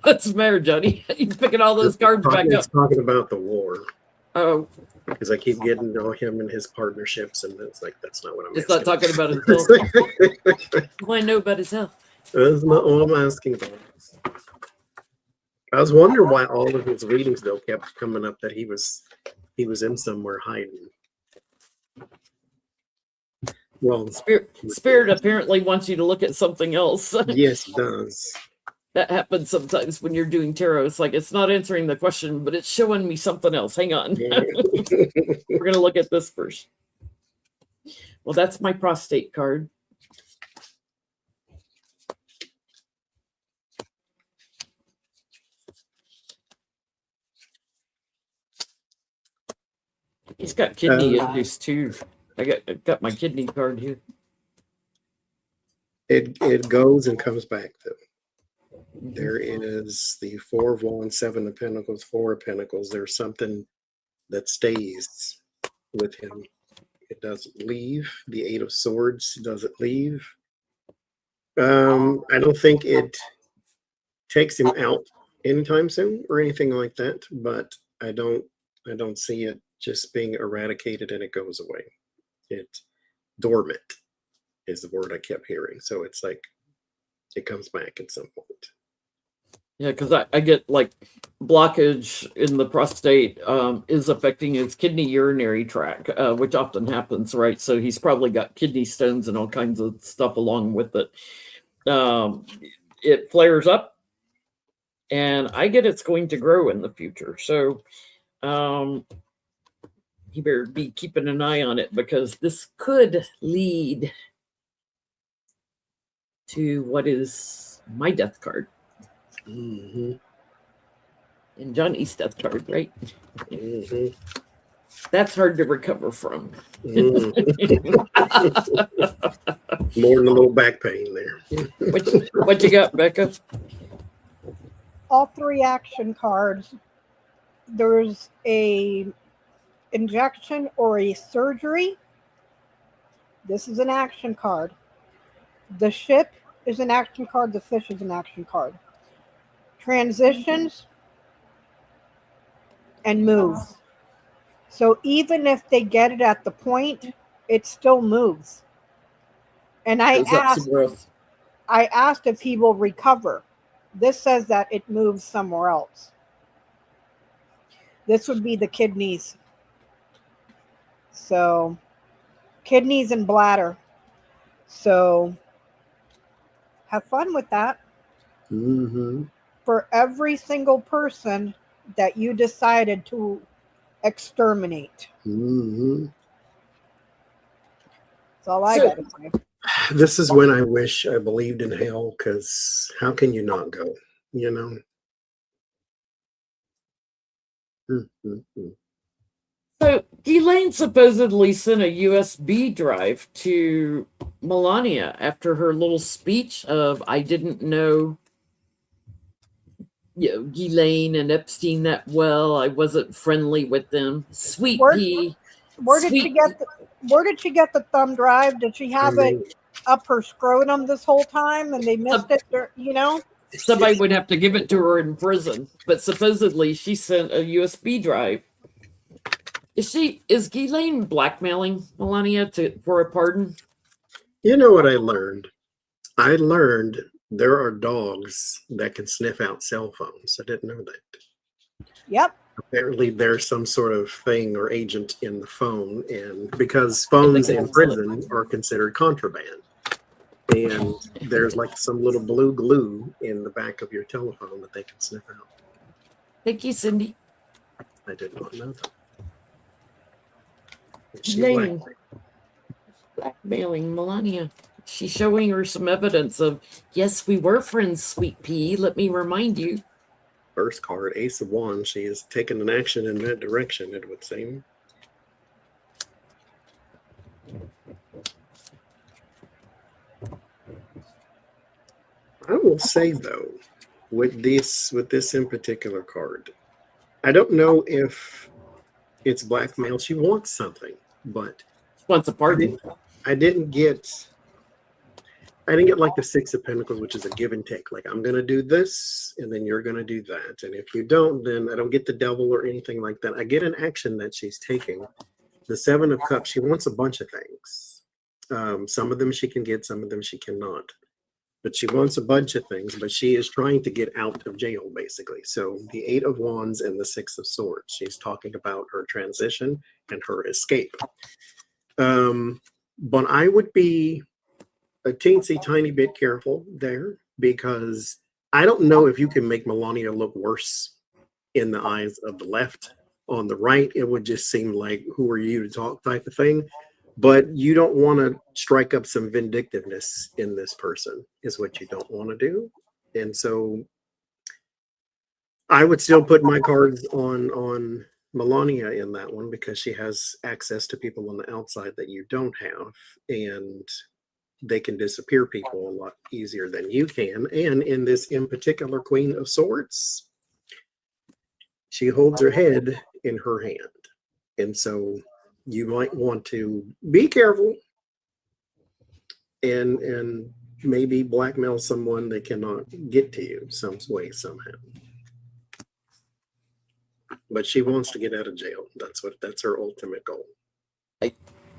What's the matter, Johnny? You picking all those cards back up? It's talking about the war. Oh, Because I keep getting to know him and his partnerships, and it's like, that's not what I'm it's asking. not talking about his health. Well, I know about his health. That's not what I'm asking about. I was wondering why all of his readings, though, kept coming up that he was in somewhere hiding. Well, Spirit apparently wants you to look at something else. yes, it does. That happens sometimes when you're doing tarot. It's like it's not answering the question, but it's showing me something else. Hang on. We're going to look at this first. Well, that's my prostate card. He's got kidney issues too. I got my kidney card here. It goes and comes back, though. There is the Four of Wands, Seven of Pentacles, Four of Pentacles. There's something that stays with him. It doesn't leave. The Eight of Swords doesn't leave. I don't think it takes him out anytime soon or anything like that, but I don't see it just being eradicated and it goes away. It's dormant is the word I kept hearing. So it's like it comes back at some point. Yeah, because I get like blockage in the prostate is affecting his kidney urinary tract, which often happens, right? So he's probably got kidney stones and all kinds of stuff along with it. It flares up, and I get it's going to grow in the future. So you better be keeping an eye on it because this could lead to what is my death card. Mm-hmm. And Johnny's death card, right? Mm-hmm. That's hard to recover from. Mm-hmm. More than a little back pain there. What you got, Becca? all three action cards, there's a injection or a surgery. This is an action card. The ship is an action card. The fish is an action card. Transitions and moves. So even if they get it at the point, it still moves. And I Goes up to growth. asked if he will recover. This says that it moves somewhere else. This would be the kidneys. So kidneys and bladder. So have fun with that. Mm-hmm. For every single person that you decided to exterminate. Mm-hmm. That's all I So- got to say. This is when I wish I believed in hell, because how can you not go? You know? Mm-hmm. So Elaine supposedly sent a USB drive to Melania after her little speech of, I didn't know, Elaine and Epstein that well. I wasn't friendly with them. Sweet Where- pea. Where did she get the thumb drive? Did she have it up her scrotum this whole time and they missed it? You know? Somebody would have to give it to her in prison, but supposedly she sent a USB drive. Is Elaine blackmailing Melania for a pardon? You know what I learned? I learned there are dogs that can sniff out cell phones. I didn't know that. Yep. Apparently there's some sort of thing or agent in the phone, and because phones in prison are considered contraband, and there's like some little blue glue in the back of your telephone that they can sniff out. Thank you, Cindy. I did not know that. Elaine blackmailing Melania. She's showing her some evidence of, yes, we were friends, sweet pea. Let me remind you. First card, Ace of Wands. She has taken an action in that direction, it would seem. I will say though, with this in particular card, I don't know if it's blackmail. She wants something, but She wants a pardon. I didn't get like the Six of Pentacles, which is a give and take. Like, I'm going to do this and then you're going to do that. And if you don't, then I don't get the Devil or anything like that. I get an action that she's taking. The Seven of Cups, she wants a bunch of things. Some of them she can get, some of them she cannot. But she wants a bunch of things, but she is trying to get out of jail, basically. So the Eight of Wands and the Six of Swords, she's talking about her transition and her escape. But I would be a teensy tiny bit careful there, because I don't know if you can make Melania look worse in the eyes of the left. On the right, it would just seem like, who are you to talk type of thing. But you don't want to strike up some vindictiveness in this person, is what you don't want to do. And so I would still put my cards on Melania in that one, because she has access to people on the outside that you don't have. And they can disappear people a lot easier than you can. And in this in particular Queen of Swords, she holds her head in her hand. And so you might want to be careful and maybe blackmail someone that cannot get to you some way, somehow. But she wants to get out of jail. That's her ultimate goal.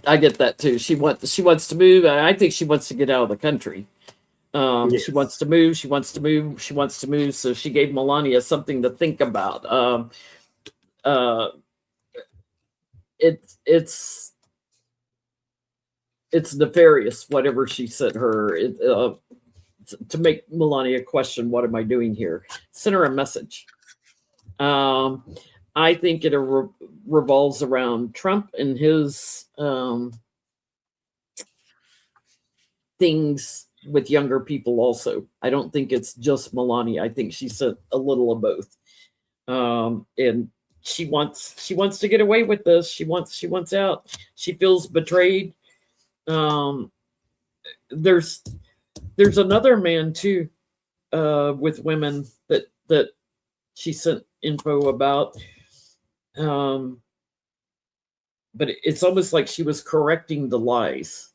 I get that too. She wants to move. I think she wants to get out of the country. Yes. She wants to move. She wants to move. She wants to move. So she gave Melania something to think about. It's nefarious, whatever she said her, to make Melania question, what am I doing here? Send her a message. I think it revolves around Trump and his things with younger people also. I don't think it's just Melania. I think she said a little of both. And she wants to get away with this. She wants out. She feels betrayed. There's another man too, with women that she sent info about. But it's almost like she was correcting the lies.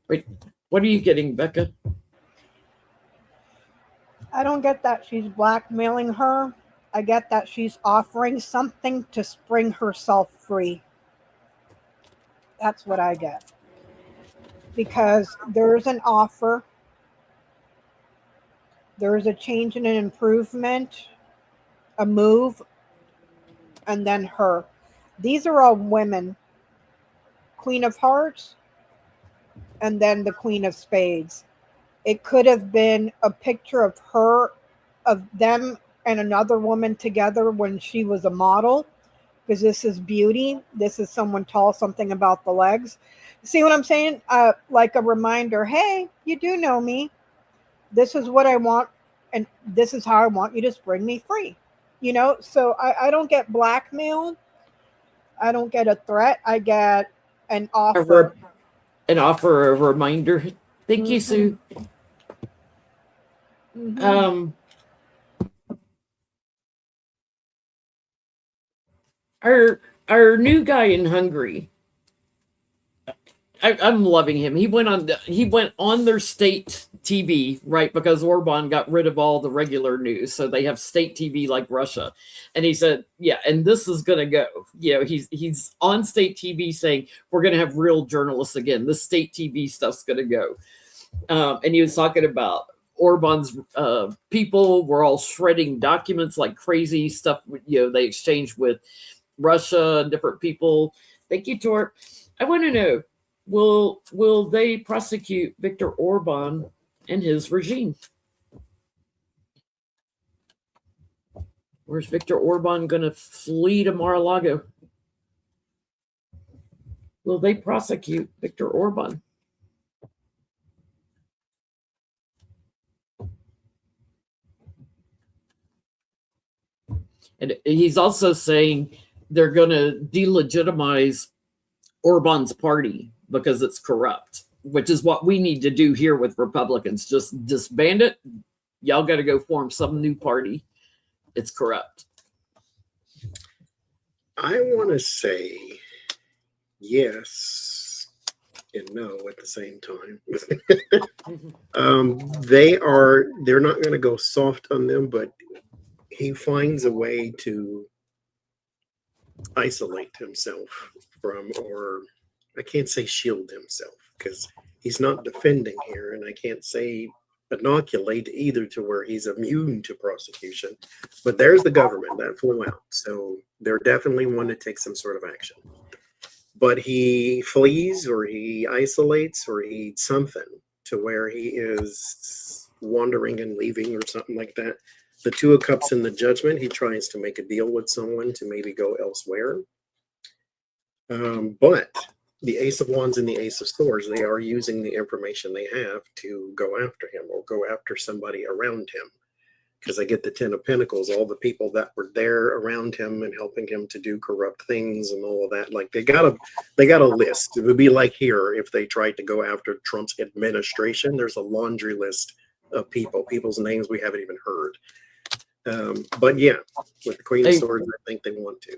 Wait, what are you getting, Becca? I don't get that she's blackmailing her. I get that she's offering something to spring herself free. That's what I get. Because there's an offer, there's a change and an improvement, a move, and then her. These are all women. Queen of Hearts, and then the Queen of Spades. It could have been a picture of her, of them and another woman together when she was a model, because this is beauty. This is someone tall, something about the legs. See what I'm saying? Like a reminder, hey, you do know me. This is what I want, and this is how I want you to spring me free. You know, so I don't get blackmailed. I don't get a threat. I get an offer. An offer, a reminder. Thank you, Sue. Our new guy in Hungary, I'm loving him. He went on their state TV, right? Because Orban got rid of all the regular news, so they have state TV like Russia. And he said, "Yeah, and this is going to go." You know, he's on state TV saying we're going to have real journalists again. This state TV stuff's going to go. And he was talking about Orban's people were all shredding documents like crazy stuff. You know, they exchanged with Russia and different people. Thank you, Tor. I want to know. Will they prosecute Viktor Orban and his regime? Where's Viktor Orban going to flee to Mar-a-Lago? Will they prosecute Viktor Orban? And he's also saying they're going to delegitimize Orban's party because it's corrupt, which is what we need to do here with Republicans. Just disband it. Y'all got to go form some new party. It's corrupt. I want to say yes and no at the same time. They're not going to go soft on them, but he finds a way to isolate himself from, or I can't say shield himself because he's not defending here, and I can't say inoculate either to where he's immune to prosecution. But there's the government that flew out, so they're definitely one to take some sort of action. But he flees, or he isolates, or he something to where he is wandering and leaving, or something like that. The Two of Cups in the Judgment, he tries to make a deal with someone to maybe go elsewhere. But the Ace of Wands and the Ace of Swords, they are using the information they have to go after him or go after somebody around him. Because I get the Ten of Pentacles, all the people that were there around him and helping him to do corrupt things and all of that. Like they got a list. It would be like here if they tried to go after Trump's administration. There's a laundry list of people's names we haven't even heard. But yeah, with the Queen of Swords, I think they want to.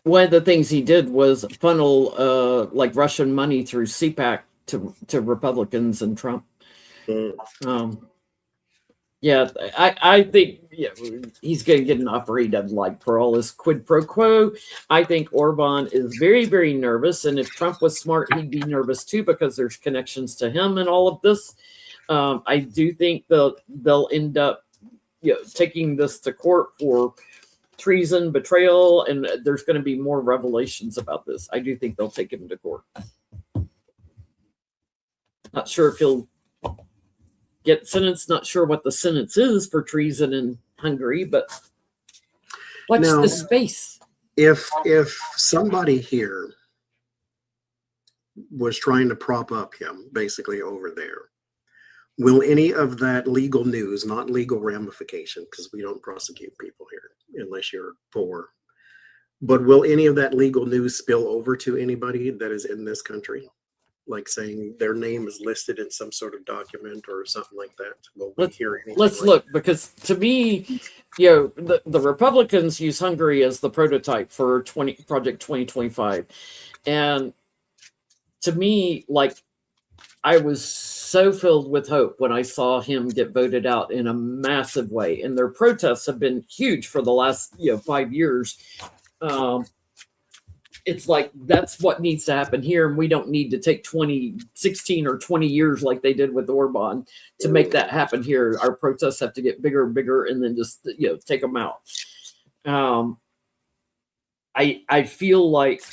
One of the things he did was funnel like Russian money through CPAC to Republicans and Trump. Yeah, I think he's going to get an offer he doesn't like for all his quid pro quo. I think Orban is very, very nervous. And if Trump was smart, he'd be nervous too, because there's connections to him and all of this. I do think they'll end up taking this to court for treason, betrayal, and there's going to be more revelations about this. I do think they'll take him to court. Not sure if he'll get sentenced. Not sure what the sentence is for treason in Hungary, but watch the space. If somebody here was trying to prop up him, basically over there, will any of that legal news, not legal ramification, because we don't prosecute people here unless you're poor, but will any of that legal news spill over to anybody that is in this country? like saying their name is listed in some sort of document or something like that? Will we hear anything Let's like look, because to me, the Republicans use Hungary as the prototype for Project 2025. And to me, like, I was so filled with hope when I saw him get voted out in a massive way. And their protests have been huge for the last 5 years. It's like that's what needs to happen here, and we don't need to take 16 or 20 years like they did with Orban to make that happen here. Our protests have to get bigger and bigger, and then just take them out. I feel like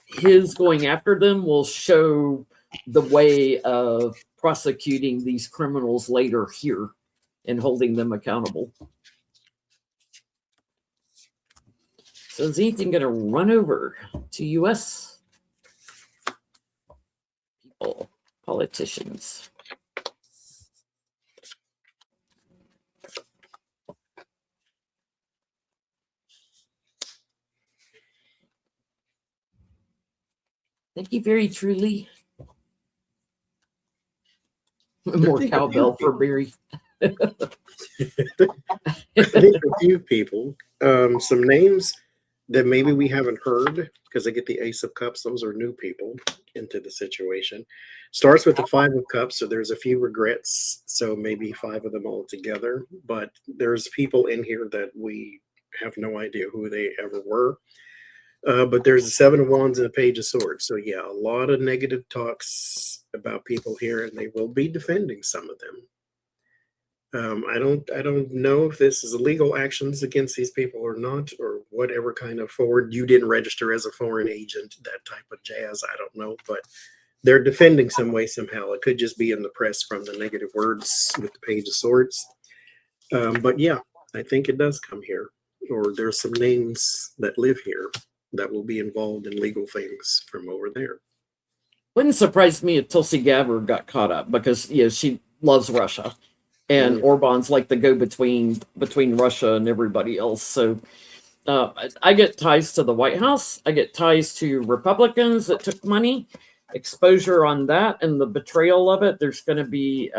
his going after them will show the way of prosecuting these criminals later here and holding them accountable. So is anything going to run over to U.S. people, politicians? Thank you very truly. More cowbell for Barry. I think a few people, some names that maybe we haven't heard, because I get the Ace of Cups. Those are new people into the situation. Starts with the Five of Cups, so there's a few regrets. So maybe 5 of them all together. But there's people in here that we have no idea who they ever were. But there's the 7 of Wands and the Page of Swords. So yeah, a lot of negative talks about people here, and they will be defending some of them. I don't know if this is illegal actions against these people or not, or whatever kind of you didn't register as a foreign agent, that type of jazz. I don't know, but they're defending some way, somehow. It could just be in the press from the negative words with the Page of Swords. But yeah, I think it does come here, or there's some names that live here that will be involved in legal things from over there. Wouldn't surprise me if Tulsi Gabbard got caught up, because she loves Russia. And Orban's like the go-between between Russia and everybody else. So I get ties to the White House. I get ties to Republicans that took money, exposure on that, and the betrayal of it. There's going to be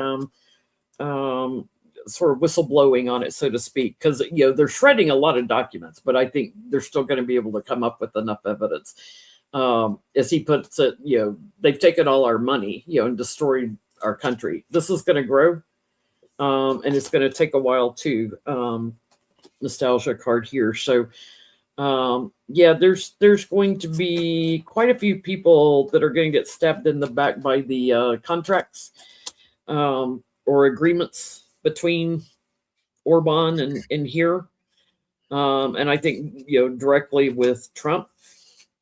sort of whistleblowing on it, so to speak, because they're shredding a lot of documents, but I think they're still going to be able to come up with enough evidence. As he puts it, they've taken all our money, and destroyed our country. This is going to grow. And it's going to take a while too. Nostalgia card here. So, yeah, there's going to be quite a few people that are going to get stabbed in the back by the contracts or agreements between Orban and here. And I think, directly with Trump,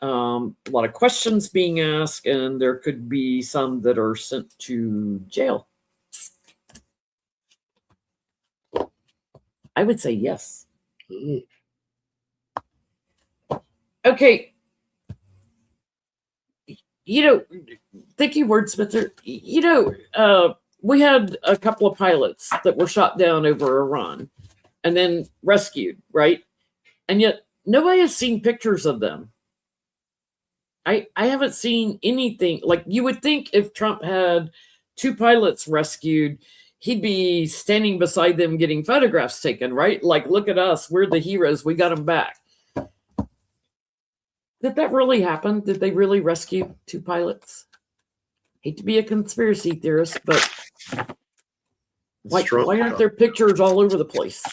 a lot of questions being asked, and there could be some that are sent to jail. I would say yes. Okay. Thank you, Wordsmither. We had a couple of pilots that were shot down over Iran and then rescued, right? And yet nobody has seen pictures of them. I haven't seen anything. Like, you would think if Trump had 2 pilots rescued, he'd be standing beside them getting photographs taken, right? Like, look at us. We're the heroes. We got them back. Did that really happen? Did they really rescue 2 pilots? Hate to be a conspiracy theorist, but why aren't there pictures all over the place?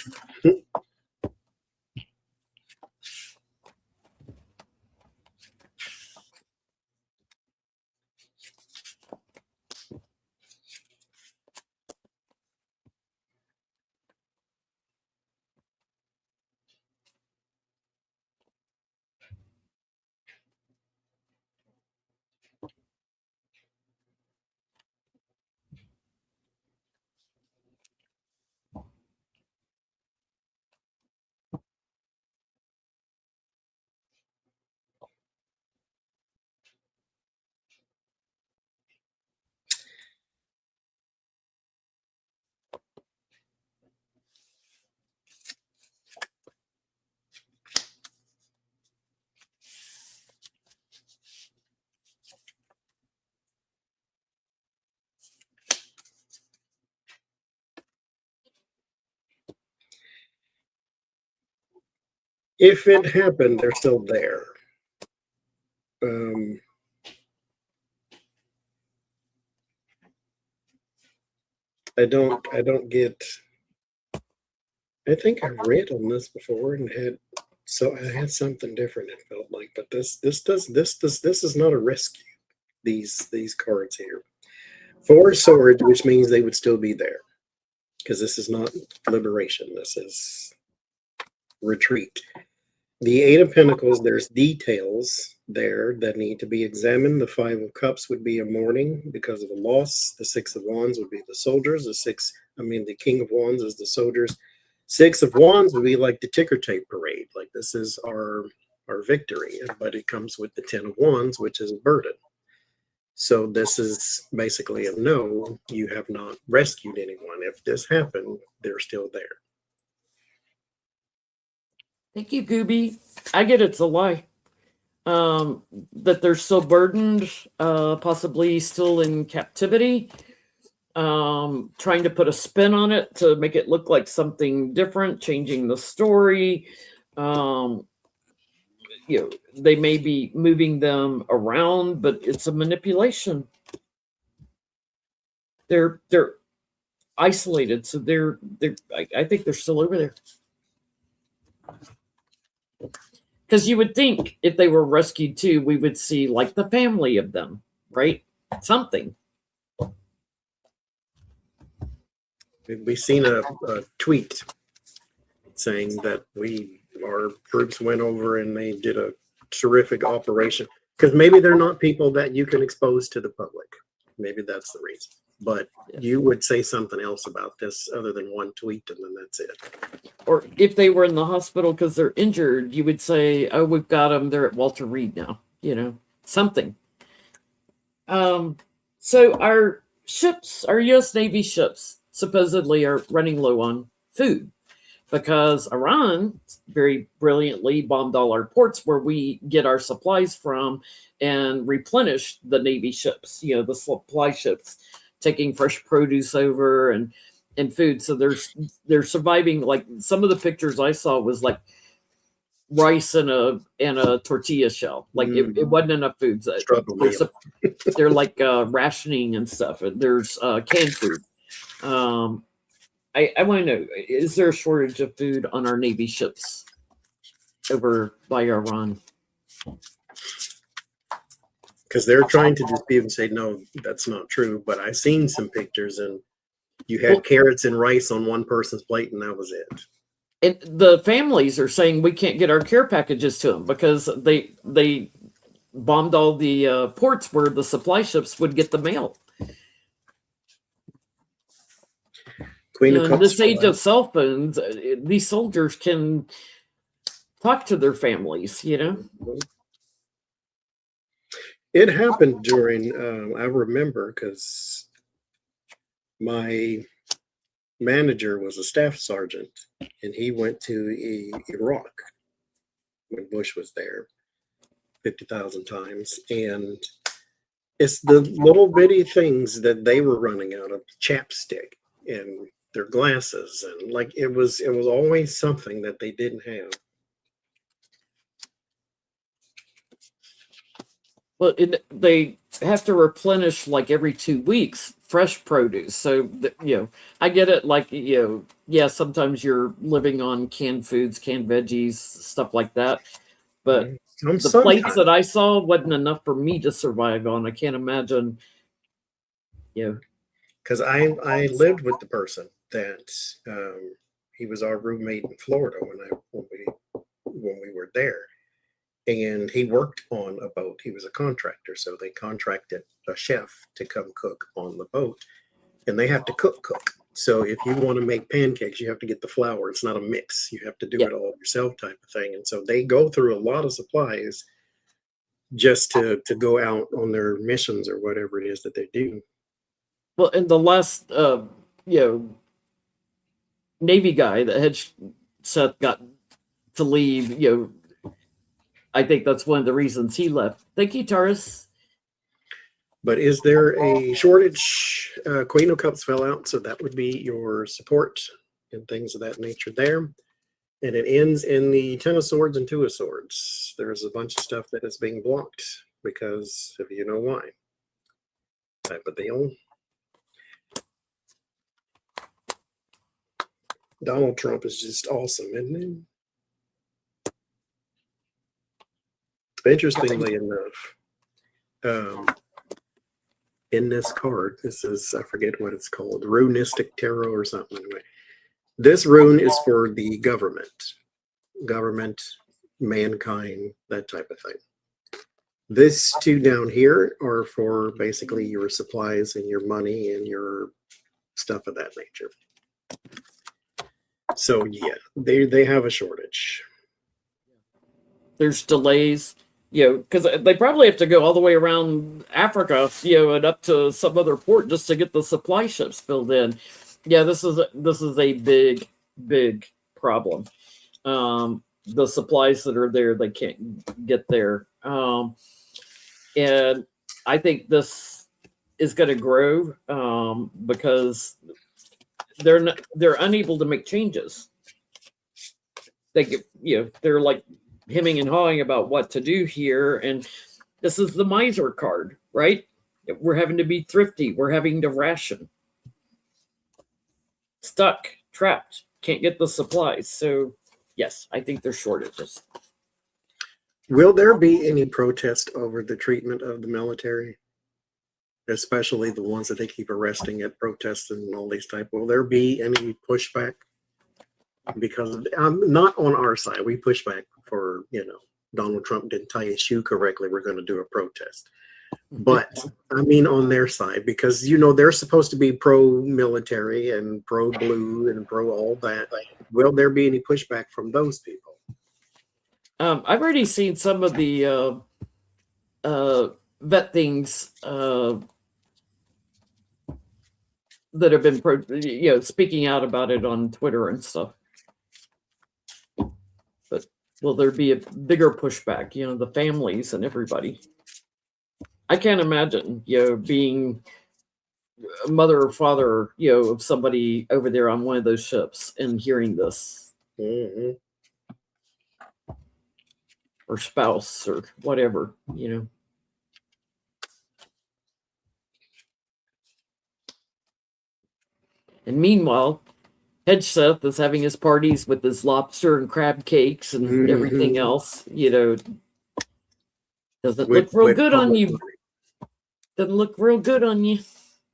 if it happened, they're still there. I don't get. I think I've read on this before and I had something different. It felt like, but this is not a rescue. These cards here, 4 swords, which means they would still be there, because this is not liberation. This is retreat. The 8 of Pentacles, there's details there that need to be examined. The 5 of Cups would be a mourning because of a loss. The 6 of Wands would be the soldiers. The King of Wands is the soldiers. 6 of Wands would be like the ticker tape parade. Like, this is our victory, but it comes with the 10 of Wands, which is a burden. So this is basically a no, you have not rescued anyone. If this happened, they're still there. Thank you, Gooby. I get it's a lie. That they're still burdened, possibly still in captivity, trying to put a spin on it to make it look like something different, changing the story. They may be moving them around, but it's a manipulation. They're isolated, so I think they're still over there. Because you would think if they were rescued too, we would see like the family of them, right? Something. We've seen a tweet saying that our troops went over and they did a terrific operation. Because maybe they're not people that you can expose to the public. Maybe that's the reason. But you would say something else about this other than one tweet, and then that's it. Or if they were in the hospital because they're injured, you would say, oh, we've got them. They're at Walter Reed now. Something. So our ships, our U.S. Navy ships, supposedly are running low on food because Iran very brilliantly bombed all our ports where we get our supplies from and replenished the Navy ships, the supply ships, taking fresh produce over and food. So they're surviving. Like, some of the pictures I saw was like rice in a tortilla shell. Like it wasn't enough food. They're like rationing and stuff. There's canned food. I want to know, is there a shortage of food on our Navy ships over by Iran? Because they're trying to dispute and say, no, that's not true. But I've seen some pictures, and you had carrots and rice on one person's plate, and that was it. And the families are saying we can't get our care packages to them because they bombed all the ports where the supply ships would get the mail. In this age of cell phones, these soldiers can talk to their families, It happened during, I remember, because my manager was a staff sergeant, and he went to Iraq when Bush was there 50,000 times. And it's the little bitty things that they were running out of, chapstick and their glasses, and like it was always something that they didn't have. Well, they have to replenish like every 2 weeks fresh produce. So I get it. Like sometimes you're living on canned foods, canned veggies, stuff like that. But the plates that I saw wasn't enough for me to survive on. I can't imagine. Because I lived with the person that he was our roommate in Florida when we were there, and he worked on a boat. He was a contractor, so they contracted a chef to come cook on the boat, and they have to cook. So if you want to make pancakes, you have to get the flour. It's not a mix. You have to do it all yourself, type of thing. And so they go through a lot of supplies just to go out on their missions or whatever it is that they do. Well, and the last, Navy guy that had Seth got to leave, I think that's one of the reasons he left. Thank you, Taurus. But is there a shortage? Queen of Cups fell out, so that would be your support and things of that nature there. And it ends in the Ten of Swords and Two of Swords. There's a bunch of stuff that is being blocked because of you know why. Type of deal. Donald Trump is just awesome, isn't he? Interestingly enough, in this card, this is, I forget what it's called, runistic tarot or something. Anyway, this rune is for the government, mankind, that type of thing. This two down here are for basically your supplies and your money and your stuff of that nature. So yeah, they have a shortage. There's delays, because they probably have to go all the way around Africa, and up to some other port just to get the supply ships filled in. Yeah, this is a big problem. The supplies that are there, they can't get there, and I think this is going to grow because they're unable to make changes. They get, they're like hemming and hawing about what to do here, and this is the miser card, right? We're having to be thrifty. We're having to ration. Stuck, trapped, can't get the supplies. So yes, I think there's shortages. Will there be any protest over the treatment of the military? Especially the ones that they keep arresting at protests and all these type. Will there be any pushback? Because not on our side. We push back for, Donald Trump didn't tie his shoe correctly. We're going to do a protest. But I mean on their side, because, they're supposed to be pro-military and pro-blue and pro all that. Will there be any pushback from those people? I've already seen some of the vet things that have been, speaking out about it on Twitter and stuff. But will there be a bigger pushback? The families and everybody. I can't imagine, being a mother or father, of somebody over there on one of those ships and hearing this. Mm-hmm. Or spouse or whatever, And meanwhile, Hedgeseth is having his parties with his lobster and crab cakes and everything else, Doesn't look real good on you. Doesn't look real good on you.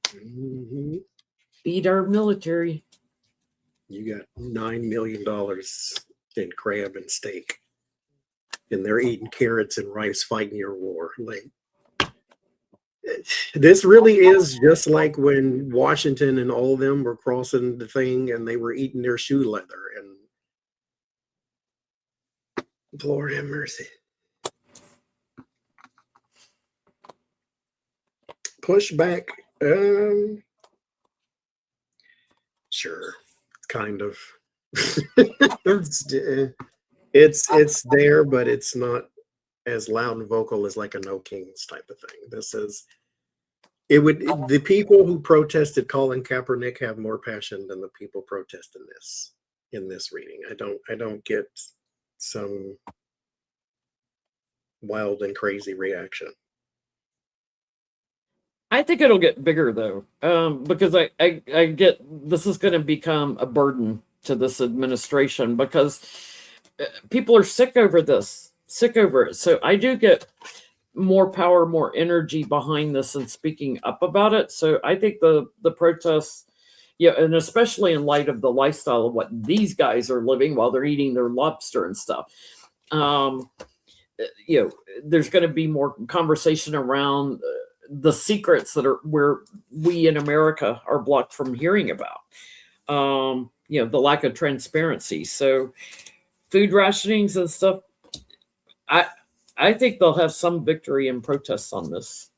Mm-hmm. Feed our military. You got $9 million in crab and steak. And they're eating carrots and rice fighting your war. This really is just like when Washington and all of them were crossing the thing and they were eating their shoe leather. And Lord have mercy. Pushback. Sure. Kind of. It's there, but it's not as loud and vocal as like a No Kings type of thing. The people who protested Colin Kaepernick have more passion than the people protesting this in this reading. I don't get some wild and crazy reaction. I think it'll get bigger though, because I get this is going to become a burden to this administration because people are sick over this, sick over it. So I do get more power, more energy behind this and speaking up about it. So I think the protests, and especially in light of the lifestyle of what these guys are living while they're eating their lobster and stuff, there's going to be more conversation around the secrets that are where we in America are blocked from hearing about. The lack of transparency. So food rationings and stuff, I think they'll have some victory in protests on this.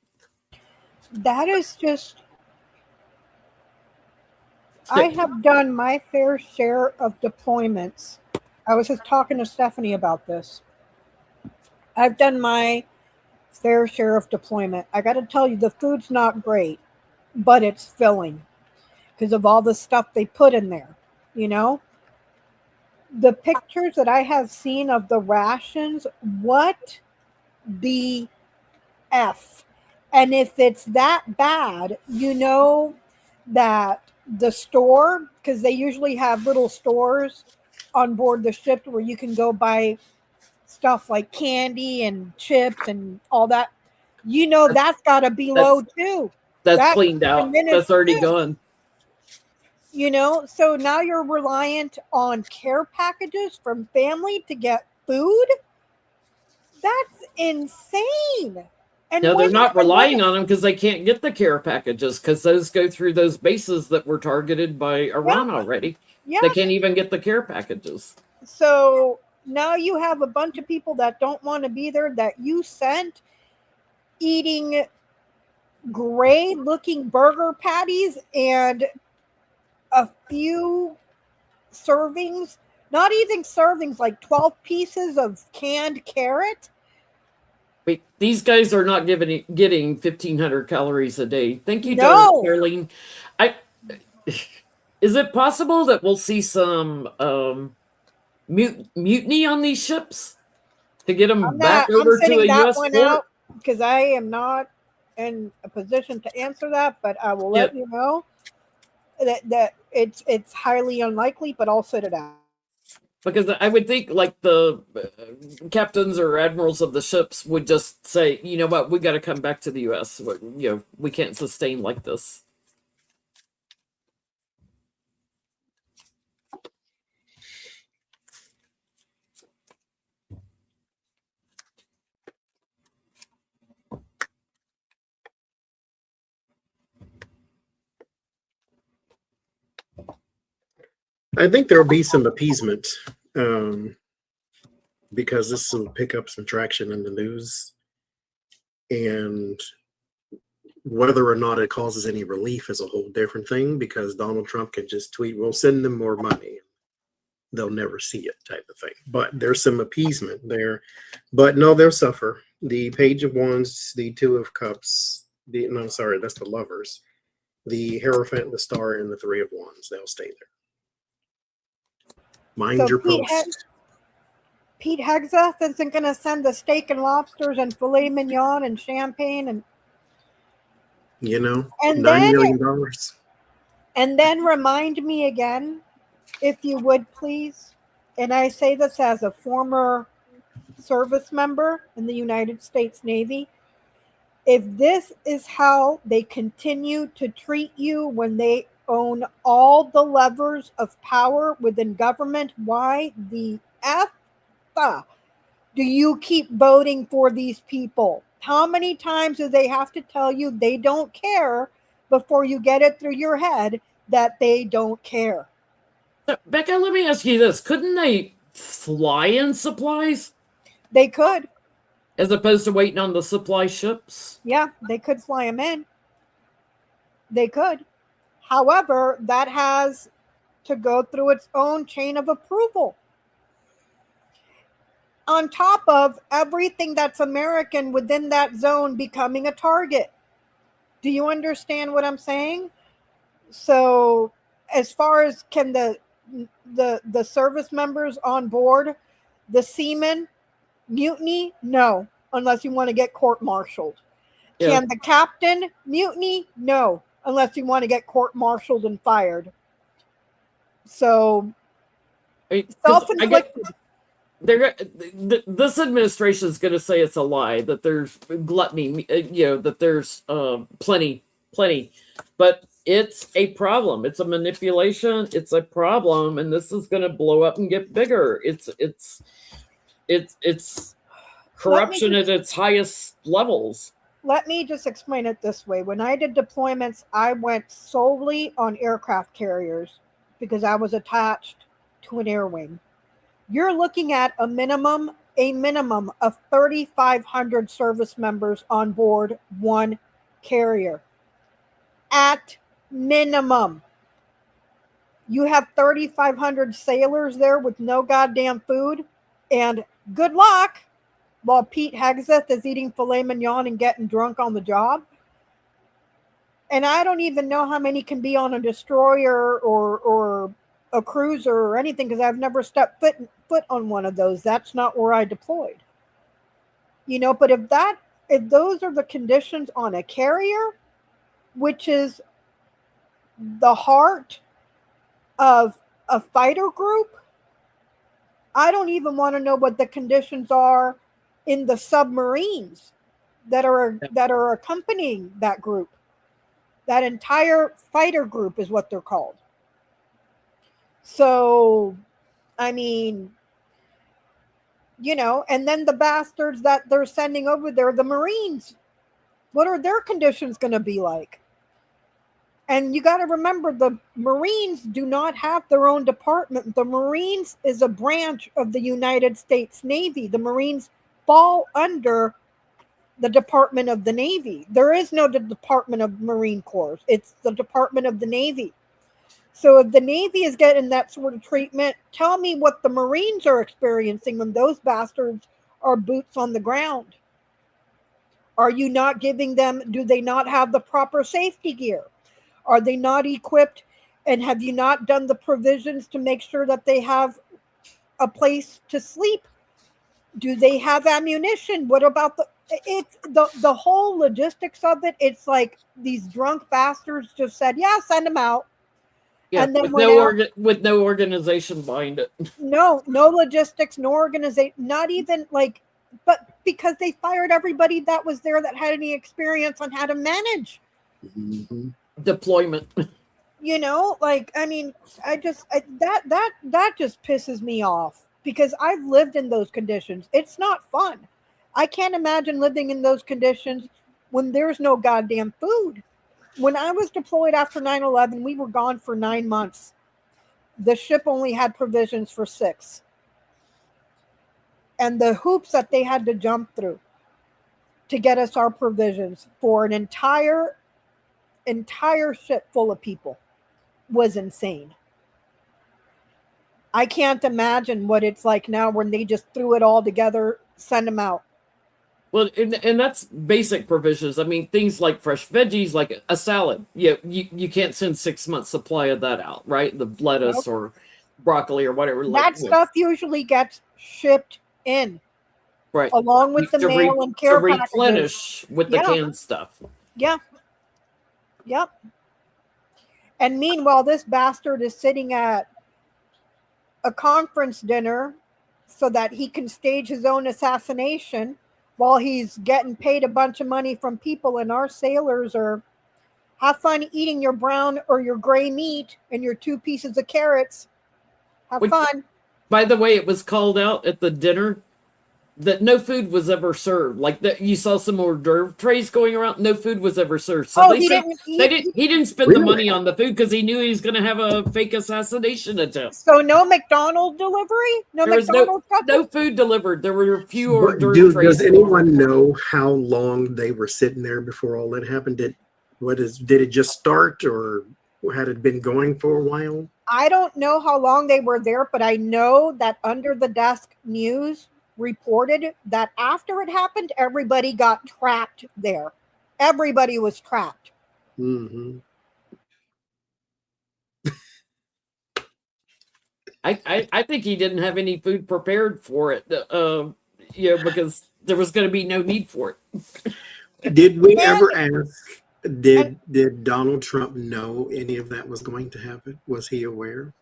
That is just, I have done my fair share of deployments. I was just talking to Stephanie about this. I've done my fair share of deployment. I got to tell you, the food's not great, but it's filling because of all the stuff they put in there, the pictures that I have seen of the rations, what the F? And if it's that bad, you know that the store, because they usually have little stores on board the ship where you can go buy stuff like candy and chips and all that, you know that's got to be low That's too. that's That cleaned out. diminished That's already too. gone. You know, so now you're reliant on care packages from family to get food. That's insane. And No, they're not when relying on them because they can't get the care packages because those go through those bases that were targeted by yeah, Iran already. yeah. They can't even get the care packages. So now you have a bunch of people that don't want to be there that you sent eating gray looking burger patties and a few servings, not even servings, like 12 pieces of canned carrot. Wait, these guys are not getting 1,500 calories a day. Thank you, No, Darlene. I is it possible that we'll see some mutiny on these ships to get them back I'm over to sending a that U.S. one port? out because I am not in a position to answer that, but I will Yeah, let you know that it's highly unlikely, but I'll set it out. because I would think like the captains or admirals of the ships would just say, you know what, we got to come back to the U.S. We can't sustain like this. I think there'll be some appeasement um, because this will pick up some traction in the news, and whether or not it causes any relief is a whole different thing because Donald Trump can just tweet, "We'll send them more money." They'll never see it, type of thing. But there's some appeasement there. But no, they'll suffer. The Page of Wands, the Two of Cups, no, sorry, that's the Lovers. The Hierophant, the Star, and the Three of Wands. They'll stay there. Mind So your post. Pete Hegseth isn't going to send the steak and lobsters and filet mignon and champagne You know, and $9 then million. and then remind me again, if you would please. And I say this as a former service member in the United States Navy. If this is how they continue to treat you when they own all the levers of power within government, why the F do you keep voting for these people? How many times do they have to tell you they don't care before you get it through your head that they don't care? So, Becca, let me ask you this: couldn't they fly in supplies They could. as opposed to waiting on the supply ships? Yeah, they could fly them in. They could. However, that has to go through its own chain of approval. On top of everything that's American within that zone becoming a target. Do you understand what I'm saying? So, as far as can the service members on board, the seamen mutiny? No, unless you want to get court-martialed. Yeah. Can the captain mutiny? No, unless you want to get court-martialed and fired. So, self-inflicted. This administration is going to say it's a lie, that there's gluttony, that there's plenty, but it's a problem. It's a manipulation. It's a problem, and this is going to blow up and get bigger. It's corruption at its highest levels. Let me just explain it this way. When I did deployments, I went solely on aircraft carriers because I was attached to an air wing. You're looking at a minimum of 3,500 service members on board one carrier. At minimum. You have 3,500 sailors there with no goddamn food, and good luck while Pete Hegseth is eating filet mignon and getting drunk on the job. And I don't even know how many can be on a destroyer or a cruiser or anything because I've never stepped foot on one of those. That's not where I deployed. But if those are the conditions on a carrier, which is the heart of a fighter group, I don't even want to know what the conditions are in the submarines that are accompanying that group. That entire fighter group is what they're called. So, I mean, and then the bastards that they're sending over there, the Marines, what are their conditions going to be like? And you got to remember, the Marines do not have their own department. The Marines is a branch of the United States Navy. The Marines fall under the Department of the Navy. There is no Department of Marine Corps. It's the Department of the Navy. So if the Navy is getting that sort of treatment, tell me what the Marines are experiencing when those bastards are boots on the ground. Are you not giving them, do they not have the proper safety gear? Are they not equipped? And have you not done the provisions to make sure that they have a place to sleep? Do they have ammunition? What about the whole logistics of it? It's like these drunk bastards just said, yeah, send them out. Yeah, and then with no organization behind it. No logistics, no organization, not even like, but because they fired everybody that was there that had any experience on how to manage deployment. I mean, that just pisses me off because I've lived in those conditions. It's not fun. I can't imagine living in those conditions when there's no goddamn food. When I was deployed after 9/11, we were gone for 9 months. The ship only had provisions for 6. And the hoops that they had to jump through to get us our provisions for an entire ship full of people was insane. I can't imagine what it's like now when they just threw it all together, send them out. Well, and that's basic provisions. I mean, things like fresh veggies, like a salad. Yeah, you can't send 6 months supply of that out, right? The lettuce or broccoli or whatever. That stuff usually gets shipped in, right, along with the mail and care to replenish packages. with the canned stuff. Yeah. Yep. And meanwhile, this bastard is sitting at a conference dinner so that he can stage his own assassination while he's getting paid a bunch of money from people, and our sailors are have fun eating your brown or your gray meat and your 2 pieces of carrots. Have fun. By the way, it was called out at the dinner that no food was ever served. Like that, you saw some hors d'oeuvre trays going around. No food was ever served. So he didn't spend the money on the food because he knew he was going to have a fake assassination attempt. So no McDonald's delivery, no food delivered. There were a few hors d'oeuvre trays. Does anyone know how long they were sitting there before all that happened? Did it just start, or had it been going for a while? I don't know how long they were there, but I know that Under the Desk News reported that after it happened, everybody got trapped there. Everybody was trapped. Mm-hmm. I think he didn't have any food prepared for it, because there was going to be no need for it. Did we ever ask? Did Donald Trump know any of that was going to happen? Was he aware?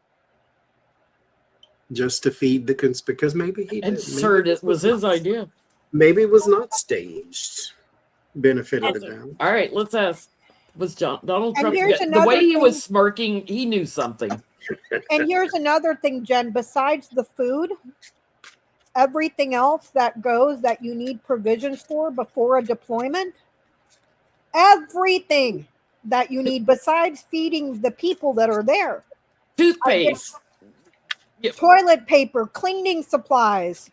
Just to feed the because maybe he did. Sir, it was his idea. Maybe it was not staged. Benefit of the doubt. All right, let's ask. Was Donald Trump the way he was smirking? He knew something. And here's another thing, Jen. Besides the food, everything else that goes that you need provisions for before a deployment, everything that you need besides feeding the people that are there, toothpaste. Toilet paper, cleaning supplies,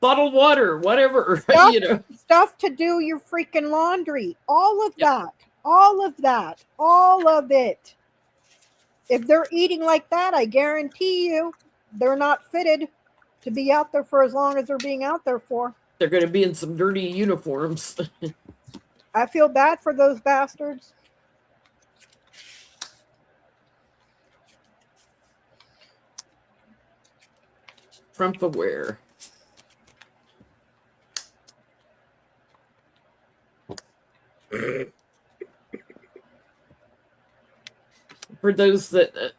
bottled water, whatever, stuff to do your freaking laundry, all of it. If they're eating like that, I guarantee you they're not fitted to be out there for as long as they're being out there for. They're going to be in some dirty uniforms. I feel bad for those bastards. Trump aware. For those that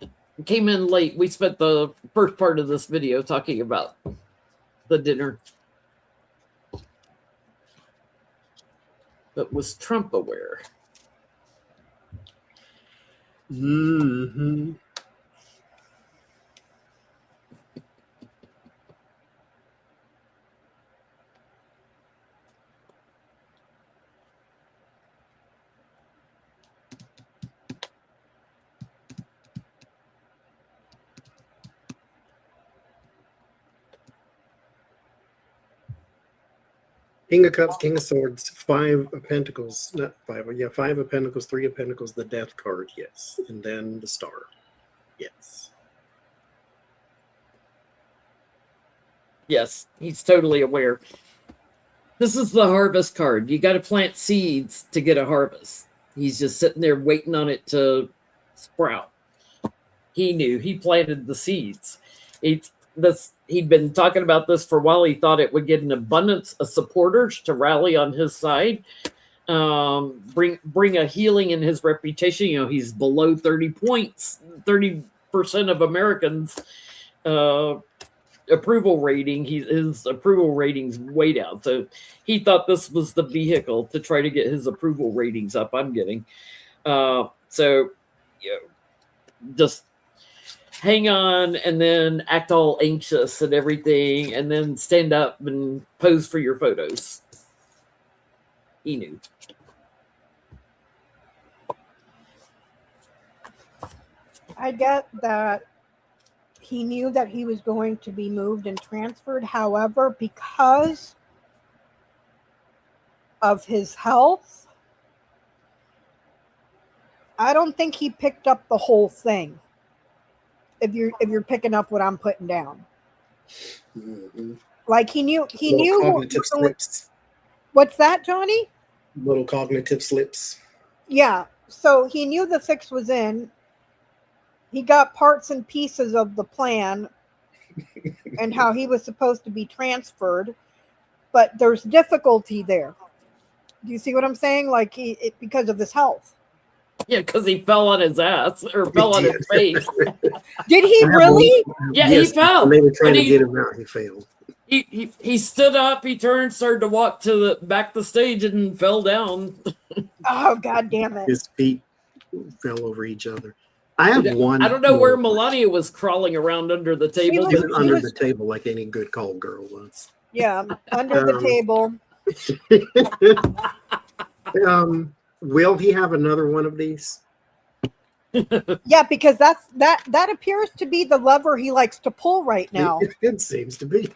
came in late, we spent the first part of this video talking about the dinner. But was Trump aware? Mm-hmm. King of Cups, King of Swords, Five of Pentacles, not five, yeah, Five of Pentacles, Three of Pentacles, the Death card, yes. And then the Star, yes. Yes, he's totally aware. This is the harvest card. You got to plant seeds to get a harvest. He's just sitting there waiting on it to sprout. He knew. He planted the seeds. He'd been talking about this for a while. He thought it would get an abundance of supporters to rally on his side, bring a healing in his reputation. You know, he's below 30 points, 30% of Americans approval rating. His approval ratings way down. So he thought this was the vehicle to try to get his approval ratings up. I'm getting. So, you know, just hang on and then act all anxious and everything, and then stand up and pose for your photos. He knew. I get that he knew that he was going to be moved and transferred. However, because of his health, I don't think he picked up the whole thing. If you're picking up what I'm putting down, like he knew Cognitive slips. What's that, Johnny? Little cognitive slips. Yeah. So he knew the fix was in. He got parts and pieces of the plan and how he was supposed to be transferred, but there's difficulty there. Do you see what I'm saying? Like because of his health. Yeah, because he fell on his ass or fell on his face. Did he really? Yeah, yes, he fell. When they were trying to get him out, he failed. He stood up, he turned, started to walk to the back the stage and fell down. Oh, God damn it. His feet fell over each other. I have one. I don't know where Melania was crawling around under the table. She was under the table like any good call girl was. Yeah, under the table. Will he have another one of these? Yeah, because that appears to be the lever he likes to pull right now. It seems to be.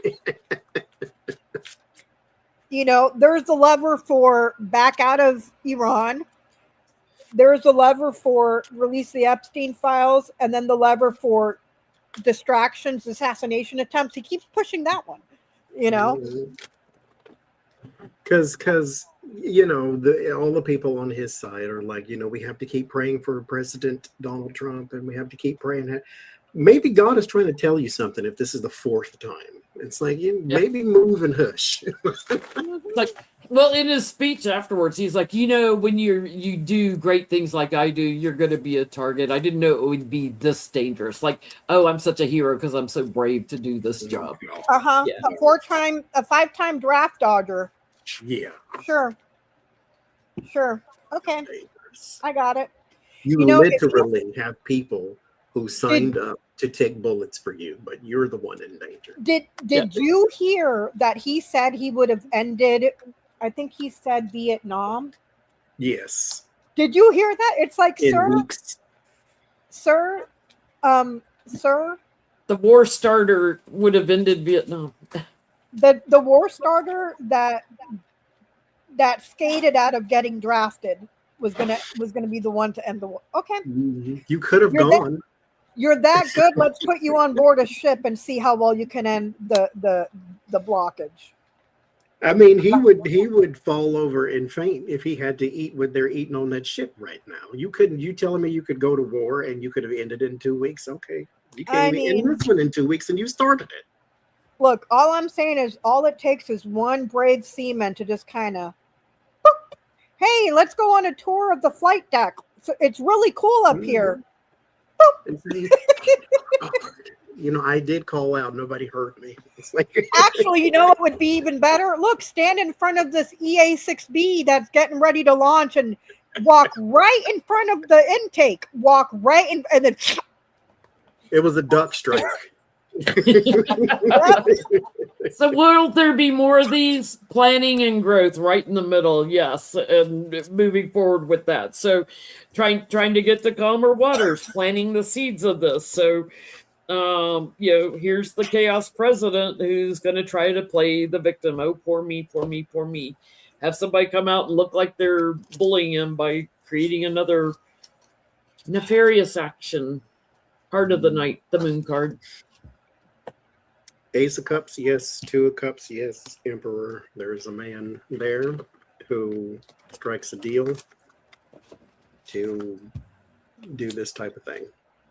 You know, there's the lever for back out of Iran. There's a lever for release the Epstein files, and then the lever for distractions, assassination attempts. He keeps pushing that one, you know? Because you know, all the people on his side are like, you know, we have to keep praying for President Donald Trump, and we have to keep praying. Maybe God is trying to tell you something if this is the fourth time. It's like, maybe move and hush. Like, well, in his speech afterwards, he's like, you know, when you do great things like I do, you're going to be a target. I didn't know it would be this dangerous. Like, oh, I'm such a hero because I'm so brave to do this job. Uh-huh. Yeah. A 5-time draft dodger. Yeah. Sure. Okay. I got it. You literally have people who signed up to take bullets for you, but you're the one in danger. Did you hear that he said he would have ended, I think he said Vietnam? Yes. Did you hear that? It's like, sir, the war starter would have ended Vietnam. The war starter that skated out of getting drafted was gonna be the one to end the war. Okay. You could have gone. You're that good. Let's put you on board a ship and see how well you can end the blockage. I mean, he would fall over and faint if he had to eat what they're eating on that ship right now. You telling me you could go to war and you could have ended it in 2 weeks? Okay. You can't even end this one in 2 weeks and you started it. Look, all I'm saying is all it takes is one brave seaman to just kind of, hey, let's go on a tour of the flight deck. So it's really cool up here. And see, I did call out. Nobody heard me. It's like Actually, you know what would be even better? Look, stand in front of this EA-6B that's getting ready to launch and walk right in front of the intake. Walk right in, and then it was a duck strike. So will there be more of these? Planning and growth right in the middle, yes, and moving forward with that. So trying to get to calmer waters, planting the seeds of this. So here's the chaos president who's going to try to play the victim. Oh, poor me, poor me, poor me. Have somebody come out and look like they're bullying him by creating another nefarious action. Heart of the night, the moon card. Ace of Cups, yes. Two of Cups, yes. Emperor, there's a man there who strikes a deal to do this type of thing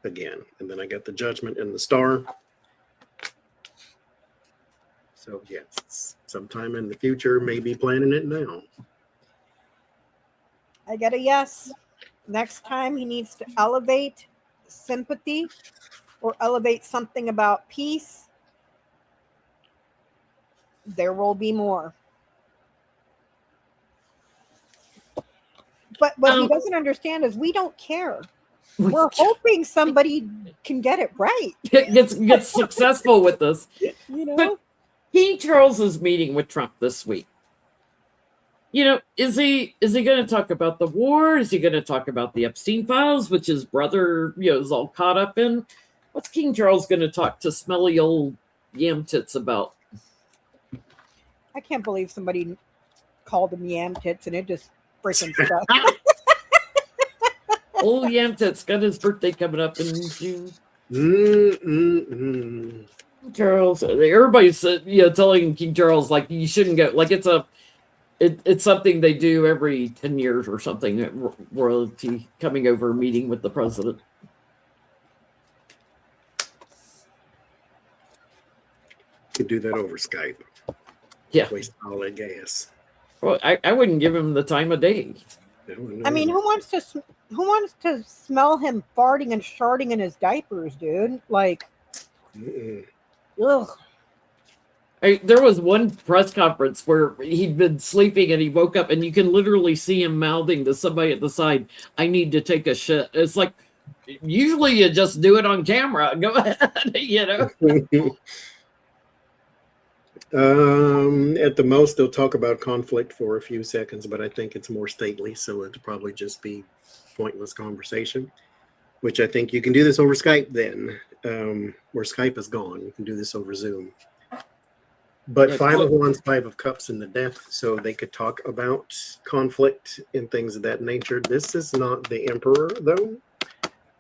again. And then I got the Judgment and the Star. So yes, sometime in the future, maybe planning it now. I get a yes. Next time he needs to elevate sympathy or elevate something about peace. There will be more. But what he doesn't understand is we don't care. We're hoping somebody can get it right. Gets successful with this. But King Charles is meeting with Trump this week. Is he going to talk about the war? Is he going to talk about the Epstein files, which his brother is all caught up in? What's King Charles going to talk to smelly old yam tits about? I can't believe somebody called him yam tits and it just freaking stuck. Old yam tits got his birthday coming up in June. Charles, everybody's telling King Charles like you shouldn't go. Like it's something they do every 10 years or something. Royalty coming over, meeting with the president. Could do that over Skype. Yeah. Waste all that gas. Well, I wouldn't give him the time of day. I mean, who wants to smell him farting and sharting in his diapers, dude? Like, ugh. There was one press conference where he'd been sleeping and he woke up and you can literally see him mouthing to somebody at the side, "I need to take a shit." It's like, usually you just do it on camera. Go ahead, At the most, they'll talk about conflict for a few seconds, but I think it's more stately, so it'll probably just be pointless conversation, which I think you can do this over Skype then, where Skype is gone. You can do this over Zoom. But Five of Wands, Five of Cups in the Death, so they could talk about conflict and things of that nature. This is not the Emperor, though,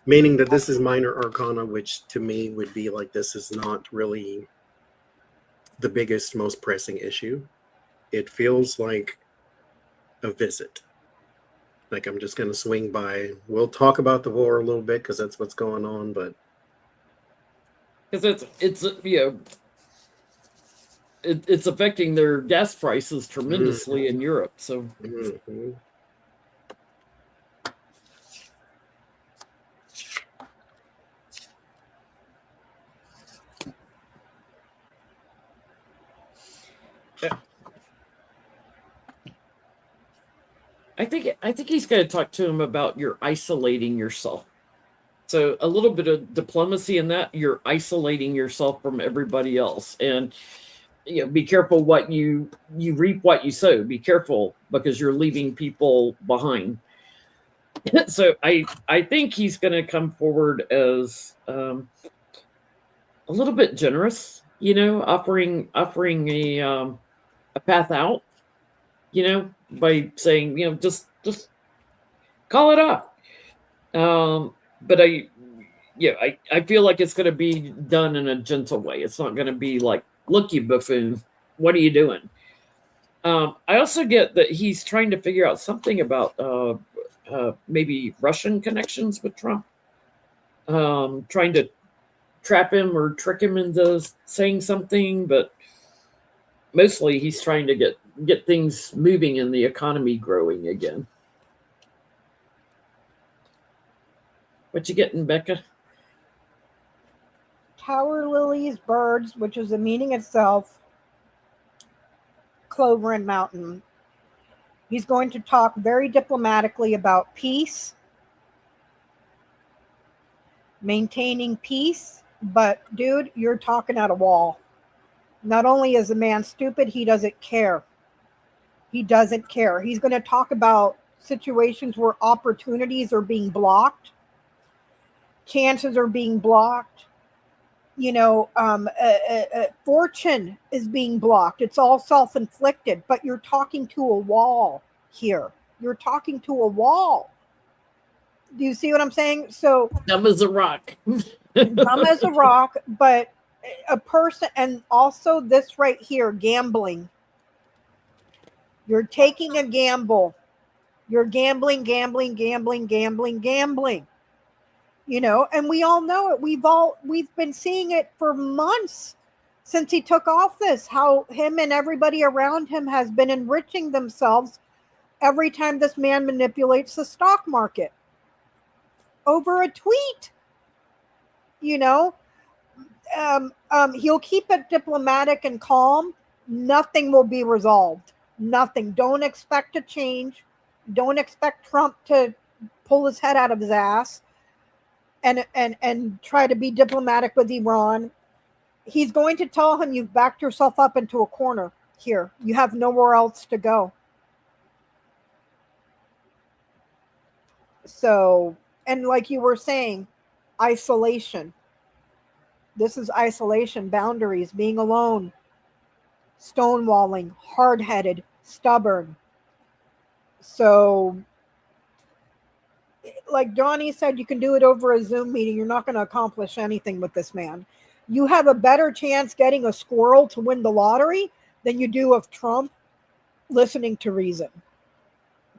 meaning that this is minor arcana, which to me would be like this is not really the biggest, most pressing issue. It feels like a visit. Like I'm just going to swing by. We'll talk about the war a little bit because that's what's going on, but because it's affecting their gas prices tremendously in Europe. So. Mm-hmm. I think he's going to talk to him about you're isolating yourself. So a little bit of diplomacy in that. You're isolating yourself from everybody else, and be careful what you reap what you sow. Be careful because you're leaving people behind. So I think he's going to come forward as a little bit generous. Offering a path out. By saying, just call it off. But I feel like it's going to be done in a gentle way. It's not going to be like, "Look, you buffoon, what are you doing?" I also get that he's trying to figure out something about maybe Russian connections with Trump. Trying trap him or trick him into saying something, but mostly he's trying to get things moving and the economy growing again. What you getting, Becca? Tower lilies, birds, which is the meaning itself, clover and mountain. He's going to talk very diplomatically about peace, maintaining peace. But dude, you're talking at a wall. Not only is the man stupid, he doesn't care. He doesn't care. He's going to talk about situations where opportunities are being blocked, chances are being blocked. You know, fortune is being blocked. It's all self-inflicted, but you're talking to a wall here. You're talking to a wall. Do you see what I'm saying? So Dumb as a rock. dumb as a rock, but a person, and also this right here, gambling. You're taking a gamble. You're gambling. You know, and we all know it. We've been seeing it for months since he took office, how him and everybody around him has been enriching themselves every time this man manipulates the stock market over a tweet. You know, he'll keep it diplomatic and calm. Nothing will be resolved. Nothing. Don't expect a change. Don't expect Trump to pull his head out of his ass and try to be diplomatic with Iran. He's going to tell him, you've backed yourself up into a corner here. You have nowhere else to go. So, and like you were saying, isolation. This is isolation, boundaries, being alone, stonewalling, hard-headed, stubborn. So, like Donnie said, you can do it over a Zoom meeting. You're not going to accomplish anything with this man. You have a better chance getting a squirrel to win the lottery than you do of Trump listening to reason,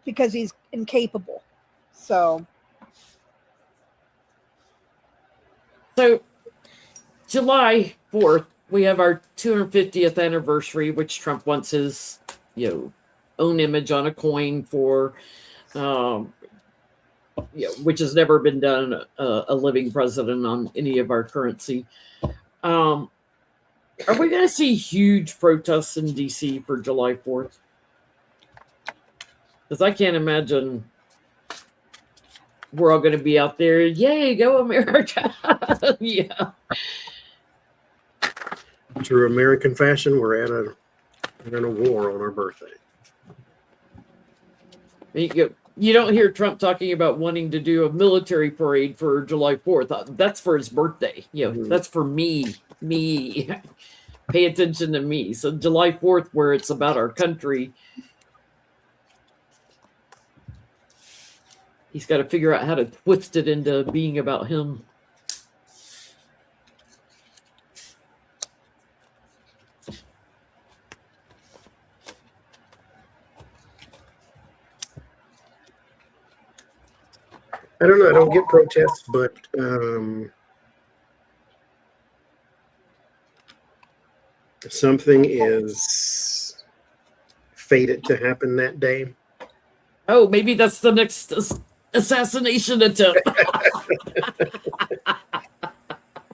because he's incapable. So July 4th, we have our 250th anniversary, which Trump wants his, own image on a coin for, which has never been done, a living president on any of our currency. Are we going to see huge protests in DC for July 4th? Because I can't imagine we're all going to be out there. Yay, go America. Yeah. True American fashion, we're in a war on our birthday. You don't hear Trump talking about wanting to do a military parade for July 4th. That's for his birthday. That's for me. Pay attention to me. So July 4th, where it's about our country, he's got to figure out how to twist it into being about him. I don't know. I don't get protests, but something is fated to happen that day. Oh, maybe that's the next assassination attempt.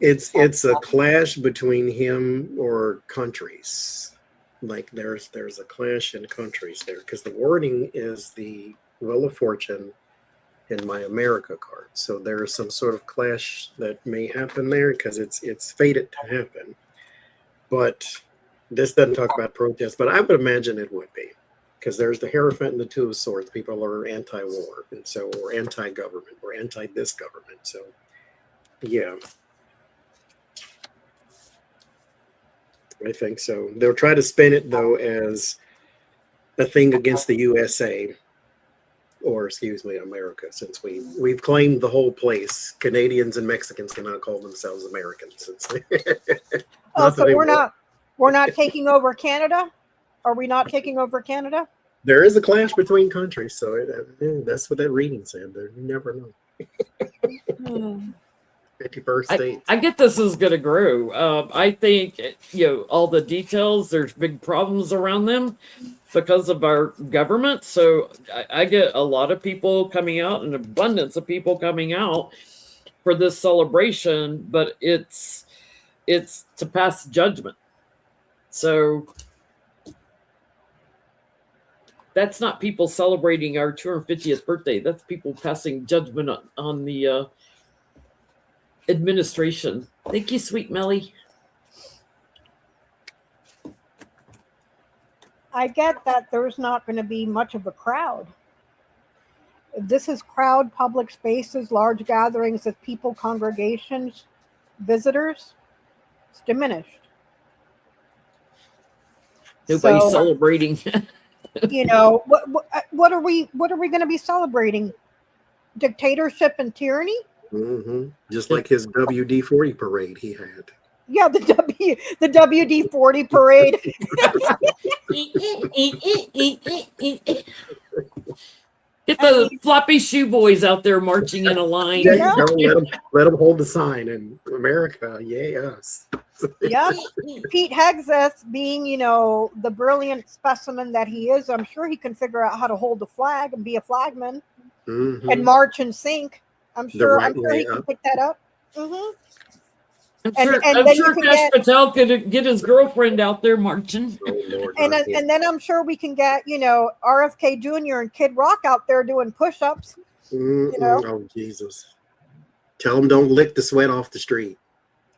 It's a clash between him or countries. Like there's a clash in countries there, because the wording is the Wheel of Fortune in my America card. So there is some sort of clash that may happen there, because it's fated to happen. But this doesn't talk about protests, but I would imagine it would be, because there's the Hierophant and the Two of Swords. People are anti-war, and so we're anti-government, we're anti-this government. So yeah, I think so. They'll try to spin it though as a thing against the USA, or excuse me, America, since we've claimed the whole place. Canadians and Mexicans cannot call themselves Americans. oh, so we're not taking over Canada? Are we not taking over Canada? There is a clash between countries, so that's what that reading said. There, you never know. 51st state. I get this is going to grow. I think, all the details, there's big problems around them because of our government. So I get a lot of people coming out, an abundance of people coming out for this celebration, but it's to pass judgment. So that's not people celebrating our 250th birthday. That's people passing judgment on the administration. Thank you, sweet Melly. I get that there's not going to be much of a crowd. This is crowd, public spaces, large gatherings of people, congregations, visitors. It's diminished. Nobody's celebrating. What are we going to be celebrating? Dictatorship and tyranny? Mm-hmm. Just like his WD-40 parade he had. Yeah, the WD-40 parade. Get the floppy shoe boys out there marching in a line. Yeah. Let them hold the sign in America. Yay, us. Yep. Pete Hegseth, being, the brilliant specimen that he is, I'm sure he can figure out how to hold the flag and be a flagman and march and sink. I'm sure he can pick that up. Mm-hmm. I'm sure Kash Patel could get his girlfriend out there marching. Oh, Lord, and then I'm sure we can get, RFK Jr. and Kid Rock out there doing push-ups. Oh, Jesus. Tell them don't lick the sweat off the street.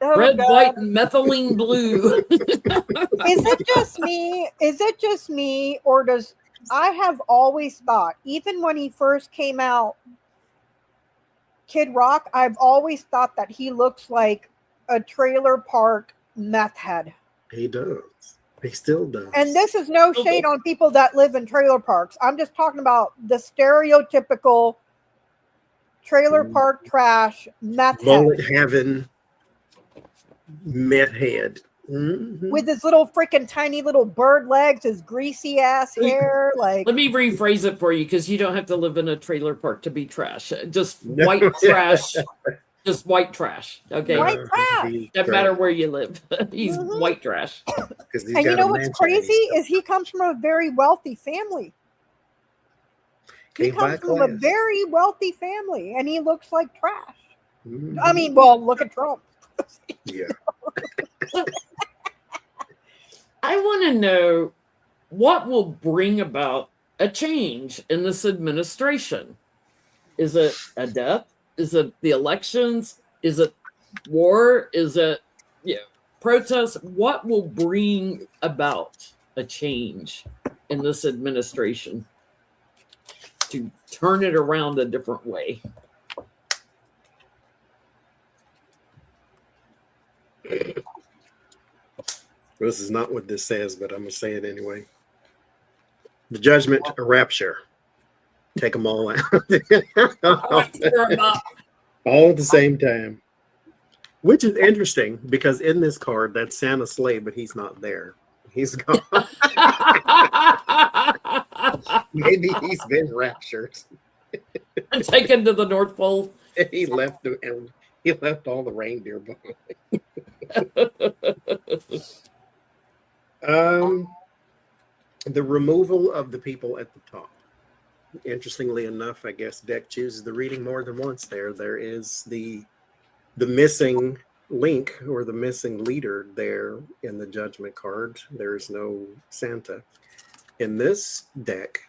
Oh, red, God. white, and methylene blue. Is it just me? Or I have always thought, even when he first came out, Kid Rock, I've always thought that he looks like a trailer park meth head. He does. He still does. And this is no shade on people that live in trailer parks. I'm just talking about the stereotypical trailer park trash meth bullet head. heaven meth head. Mm-hmm. With his little freaking tiny little bird legs, his greasy ass hair. Like, let me rephrase it for you, because you don't have to live in a trailer park to be trash. Just white trash. Just white trash. Okay. White trash. Doesn't matter where you live. He's white trash. And you know what's crazy is he comes from a very wealthy family. He comes from a very wealthy family, and he looks like trash. Mm-hmm. I mean, well, look at Trump. Yeah. I want to know what will bring about a change in this administration. Is it a death? Is it the elections? Is it war? Is it protests? What will bring about a change in this administration to turn it around a different way? This is not what this says, but I'm going to say it anyway. The judgment, a rapture. Take them all out. All at the same time. Which is interesting, because in this card, that's Santa's sleigh, but he's not there. He's gone. Maybe he's been raptured. Taken to the North Pole. He left all the reindeer behind. The removal of the people at the top. Interestingly enough, I guess Deck chooses the reading more than once there. There is the missing link or the missing leader there in the judgment card. There is no Santa. In this deck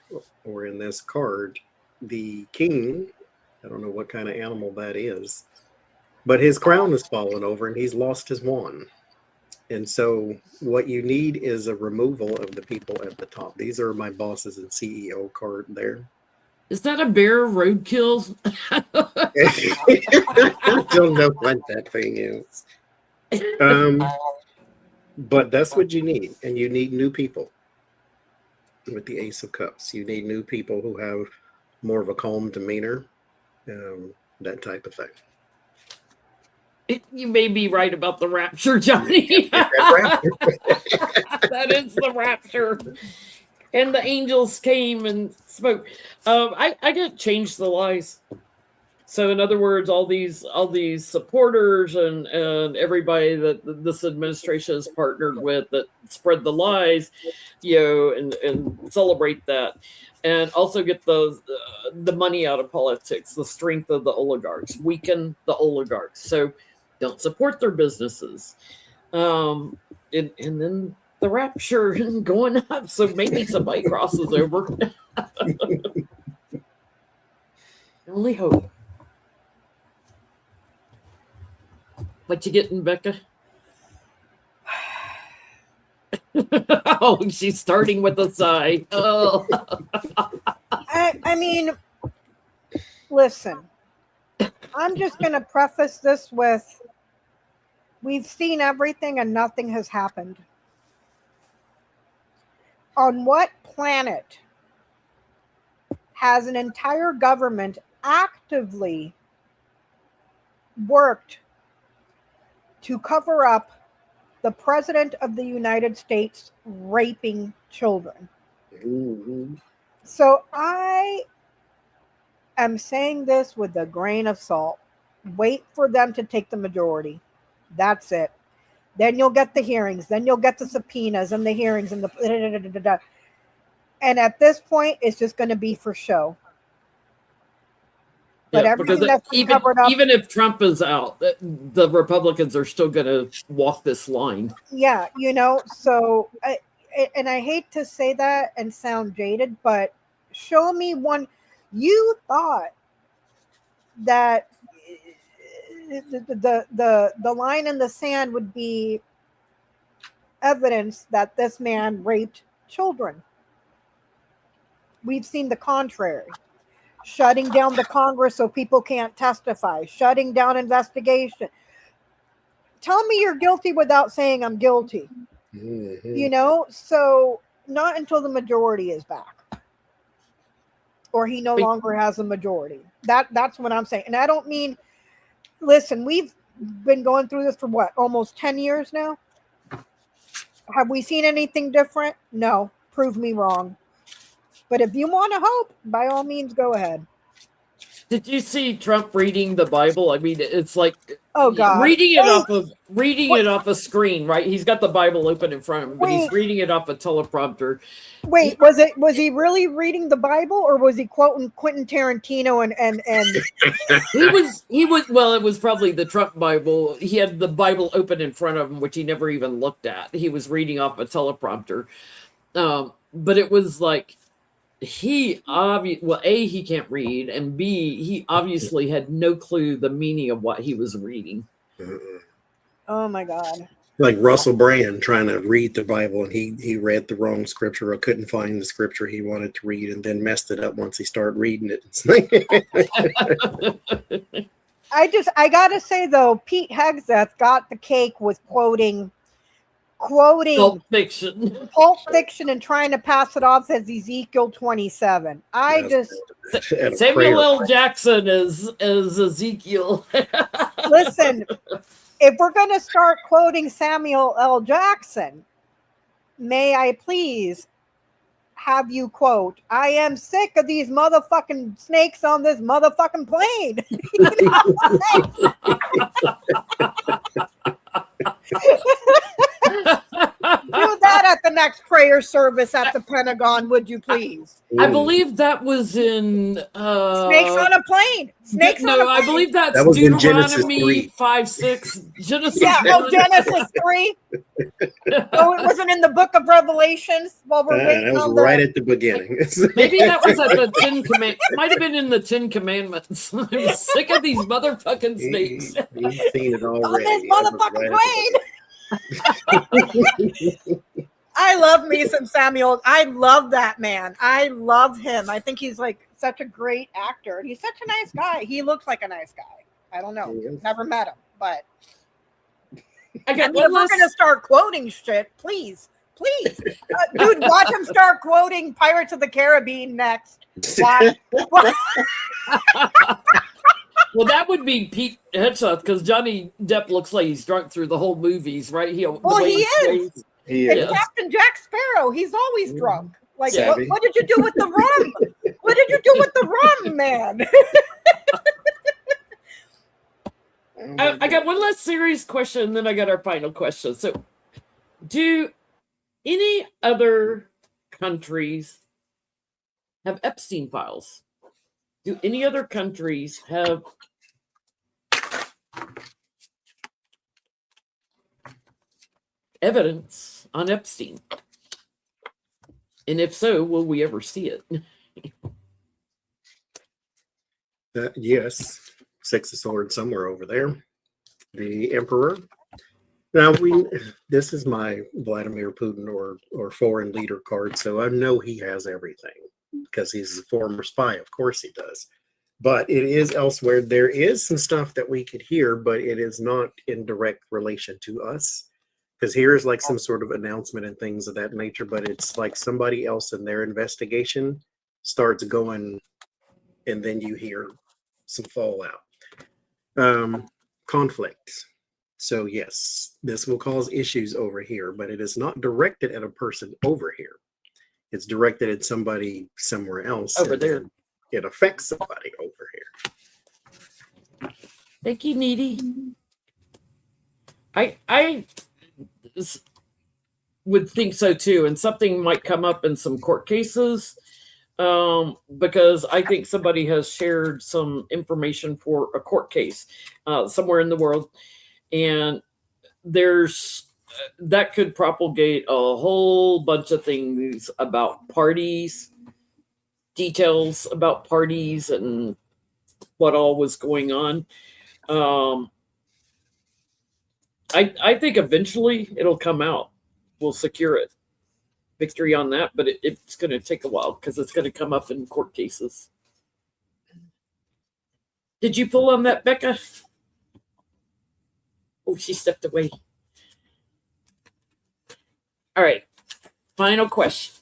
or in this card, the king, I don't know what kind of animal that is, but his crown has fallen over and he's lost his wand. And so what you need is a removal of the people at the top. These are my bosses and CEO card there. Is that a bear roadkill? I don't know what that thing is. But that's what you need. And you need new people with the Ace of Cups. You need new people who have more of a calm demeanor, that type of thing. You may be right about the rapture, Johnny. That is the rapture. And the angels came and spoke. I got to change the lies. So in other words, all these supporters and everybody that this administration has partnered with that spread the lies, and celebrate that, and also get the money out of politics, the strength of the oligarchs, weaken the oligarchs. So don't support their businesses. And then the rapture going up. So maybe somebody crosses over. Only hope. What you getting, Becca? Oh, she's starting with a sigh. Oh. I mean, listen, I'm just going to preface this with, we've seen everything and nothing has happened. On what planet has an entire government actively worked to cover up the president of the United States raping children? Mm-hmm. So I am saying this with a grain of salt. Wait for them to take the majority. That's it. Then you'll get the hearings. Then you'll get the subpoenas and the hearings and the. And at this point, it's just going to be for show. But everything that's covered up, even if Trump is out, the Republicans are still going to walk this line. Yeah, so and I hate to say that and sound jaded, but show me one. You thought that the line in the sand would be evidence that this man raped children. We've seen the contrary. Shutting down the Congress so people can't testify, shutting down investigation. Tell me you're guilty without saying I'm guilty. Mm-hmm. So not until the majority is back, or he no longer has a majority. That's what I'm saying. And I don't mean, listen, we've been going through this for what, almost 10 years now? Have we seen anything different? No. Prove me wrong. But if you want to hope, by all means, go ahead. Did you see Trump reading the Bible? I mean, it's like, oh God, reading it off a screen, right? He's got the Bible open in front of him, but he's reading it off a teleprompter. Wait, was he really reading the Bible, or was he quoting Quentin Tarantino and he was well, it was probably the Trump Bible. He had the Bible open in front of him, which he never even looked at. He was reading off a teleprompter. But it was like, he can't read, and B, he obviously had no clue the meaning of what he was reading. Oh my God. Like Russell Brand trying to read the Bible, and he read the wrong scripture or couldn't find the scripture he wanted to read, and then messed it up once he started reading it. I gotta say though, Pete Hegseth got the cake with quoting Pulp Fiction and trying to pass it off as Ezekiel 27. Samuel L. Jackson is Ezekiel. Listen, if we're going to start quoting Samuel L. Jackson, may I please have you quote, "I am sick of these motherfucking snakes on this motherfucking plane." Do that at the next prayer service at the Pentagon, would you please? I believe that was in Snakes on a Plane. Snakes on a plane. I believe that's was Deuteronomy 5:6. Genesis. Yeah, Genesis 3. Oh, it wasn't in the book of Revelations while we're waiting. That was right at the beginning. Maybe that was at the 10 Commandments. Might have been in the 10 Commandments. I'm sick of these motherfucking snakes. You've seen it already. On this motherfucking plane. I love me some Samuel. I love that man. I love him. I think he's like such a great actor. He's such a nice guy. He looks like a nice guy. I don't know. Never met him, but if we're going to start quoting shit, please. Dude, watch him start quoting Pirates of the Caribbean next. Watch. Well, that would be Pete Hegseth, because Johnny Depp looks like he's drunk through the whole movies, right? He is. It's Captain Jack Sparrow. He's always drunk. Like, what did you do with the rum? What did you do with the rum, man? I got one last serious question, and then I got our final question. So, do any other countries have Epstein files? Do any other countries have evidence on Epstein? And if so, will we ever see it? Yes, Six of Swords somewhere over there. The Emperor. Now this is my Vladimir Putin or foreign leader card, so I know he has everything because he's a former spy. Of course he does. But it is elsewhere. There is some stuff that we could hear, but it is not in direct relation to us. Because here is like some sort of announcement and things of that nature, but it's like somebody else in their investigation starts going, and then you hear some fallout. Conflicts. So yes, this will cause issues over here, but it is not directed at a person over here. It's directed at somebody somewhere else. Over there. It affects somebody over here. Thank you, Needy. I would think so too, and something might come up in some court cases because I think somebody has shared some information for a court case somewhere in the world, and there's that could propagate a whole bunch of things about parties, details about parties, and what all was going on. I think eventually it'll come out. We'll secure it. Victory on that, but it's going to take a while because it's going to come up in court cases. Did you pull on that, Becca? Oh, she stepped away. All right. Final question.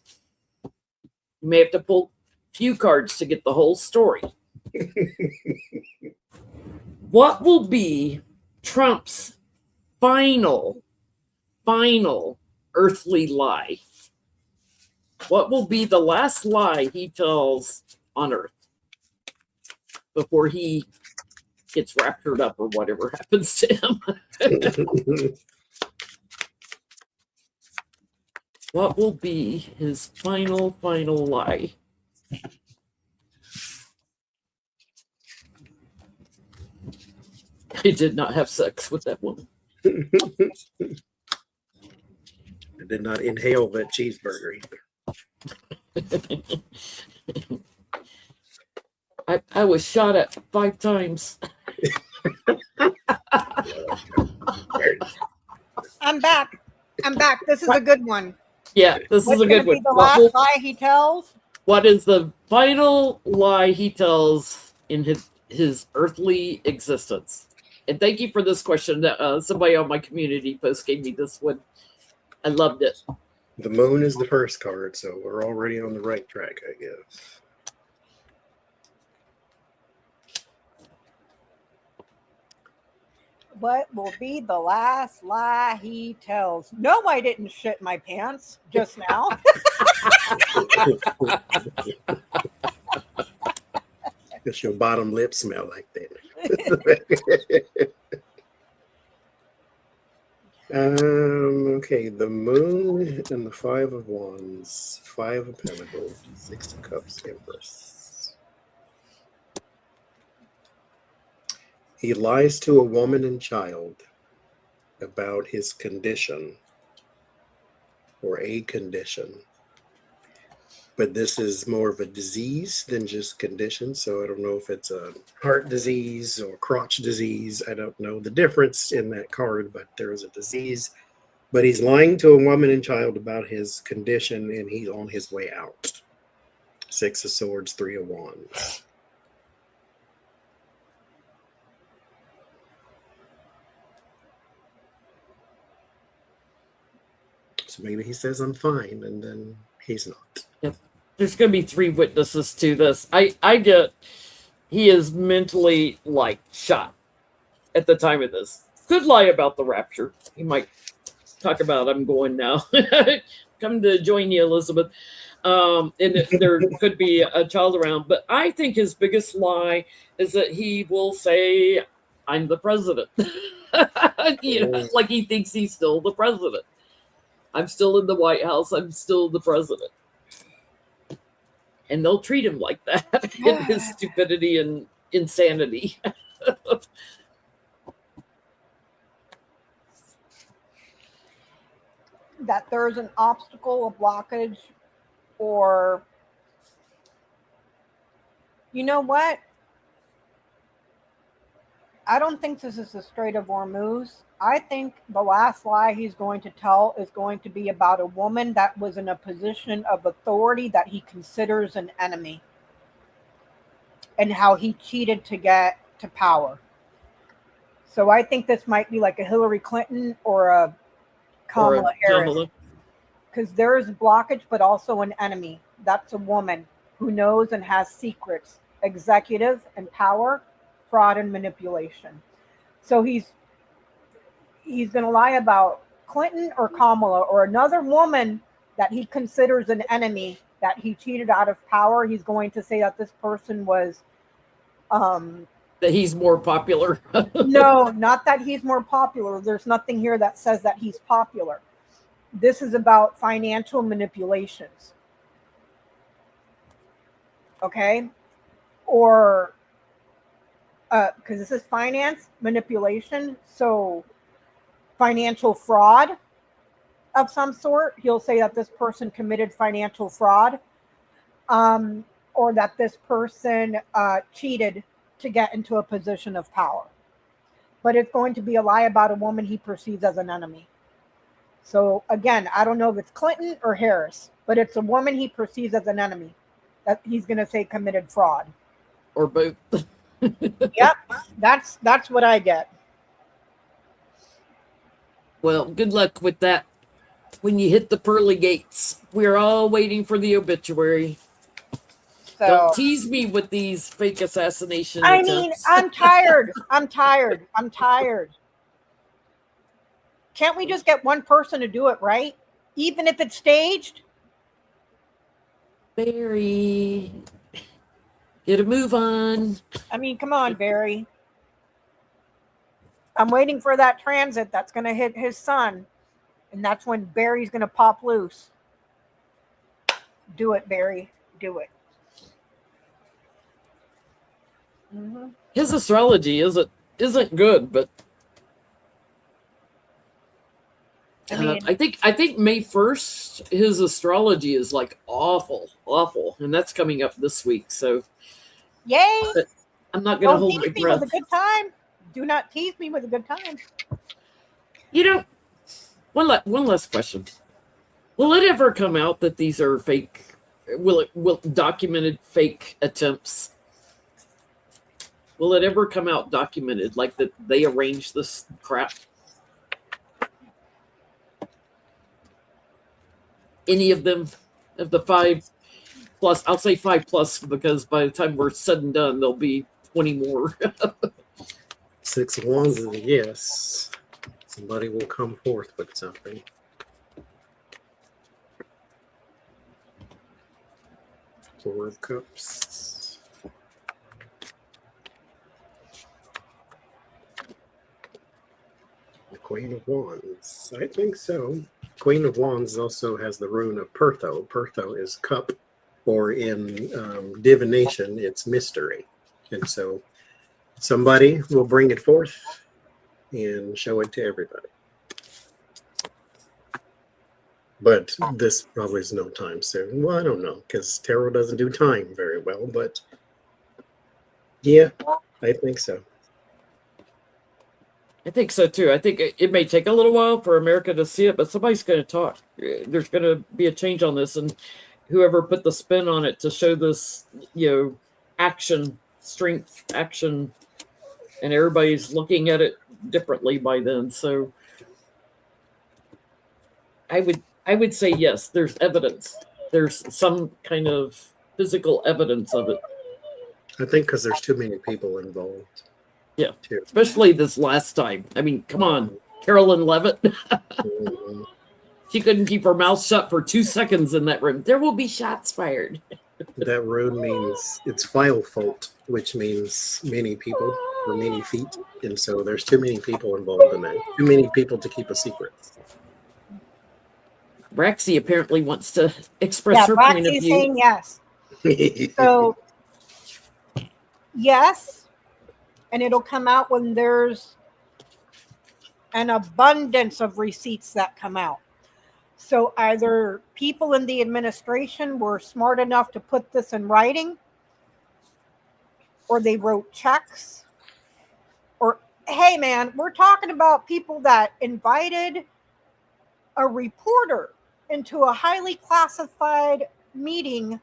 You may have to pull a few cards to get the whole story. What will be Trump's final earthly lie? What will be the last lie he tells on earth before he gets raptured up or whatever happens to him? What will be his final lie? He did not have sex with that woman. I did not inhale that cheeseburger either. I was shot at 5 times. I'm back. This is a good one. Yeah, this is a good one. The last lie he tells? What is the final lie he tells in his earthly existence? And thank you for this question. Somebody on my community post gave me this one. I loved it. The moon is the first card, so we're already on the right track, I guess. What will be the last lie he tells? No, I didn't shit my pants just now. Does your bottom lip smell like that? Okay, the moon and the 5 of Wands, 5 of Pentacles, 6 of Cups, Empress. He lies to a woman and child about his condition or a condition. But this is more of a disease than just condition. So I don't know if it's a heart disease or crotch disease. I don't know the difference in that card, but there is a disease. But he's lying to a woman and child about his condition, and he's on his way out. 6 of Swords, 3 of Wands. So maybe he says, I'm fine, and then he's not. Yep. There's going to be 3 witnesses to this. I get he is mentally like shot at the time of this. Could lie about the rapture. He might talk about I'm going now. Come to join you, Elizabeth. And there could be a child around. But I think his biggest lie is that he will say, I'm the president. Like he thinks he's still the president. I'm still in the White House. I'm still the president. And they'll treat him like that in his stupidity and insanity. That there's an obstacle, a blockage, or you know what? I don't think this is the Strait of Hormuz. I think the last lie he's going to tell is going to be about a woman that was in a position of authority that he considers an enemy, and how he cheated to get to power. So I think this might be like a Hillary Clinton or a Kamala Harris, because there is blockage, but also an enemy. That's a woman who knows and has secrets, executive and power, fraud and manipulation. So he's going to lie about Clinton or Kamala or another woman that he considers an enemy that he cheated out of power. He's going to say that this person was that he's more popular. no, not that he's more popular. There's nothing here that says that he's popular. This is about financial manipulations. Okay? Or because this is finance manipulation, so financial fraud of some sort. He'll say that this person committed financial fraud, or that this person cheated to get into a position of power. But it's going to be a lie about a woman he perceives as an enemy. So again, I don't know if it's Clinton or Harris, but it's a woman he perceives as an enemy that he's going to say committed fraud. Or both. Yep, that's what I get. Well, good luck with that. When you hit the pearly gates, we're all waiting for the obituary. So, don't tease me with these fake assassination attempts. I mean, I'm tired. I'm tired. Can't we just get one person to do it right? Even if it's staged? Barry, get a move on. I mean, come on, Barry. I'm waiting for that transit that's going to hit his son. And that's when Barry's going to pop loose. Do it, Barry. Do it. Mm-hmm. His astrology isn't good, but I think May 1st his astrology is like awful, and that's coming up this week. So yay! But I'm not going to hold my tease me breath. with a good time. Do not tease me with a good time. You know, one last question: will it ever come out that these are fake? Will documented fake attempts? Will it ever come out documented, like that they arranged this crap? Any of them, of the 5+, I'll say 5+, because by the time we're said and done, there'll be 20 more. 6 of Wands is a yes. Somebody will come forth with something. Four of Cups. The Queen of Wands. I think so. Queen of Wands also has the rune of Pertho. Pertho is cup, or in divination, it's mystery. And so somebody will bring it forth and show it to everybody. But this probably is no time soon. Well, I don't know, because tarot doesn't do time very well, but yeah, I think so. I think so too. I think it may take a little while for America to see it, but somebody's going to talk. There's going to be a change on this, and whoever put the spin on it to show this, action, strength, action, and everybody's looking at it differently by then. So I would say yes. There's evidence. There's some kind of physical evidence of it. I think because there's too many people involved. Yeah, especially this last time. I mean, come on, Carolyn Levitt. She couldn't keep her mouth shut for 2 seconds in that room. There will be shots fired. That rune means it's file fault, which means many people. for many feet, and so there's too many people involved in that. Too many people to keep a secret. Braxy apparently wants to express Yeah, her point of Braxy's view. saying yes. So, yes, and it'll come out when there's an abundance of receipts that come out. So either people in the administration were smart enough to put this in writing, or they wrote checks, or, hey man, we're talking about people that invited a reporter into a highly classified meeting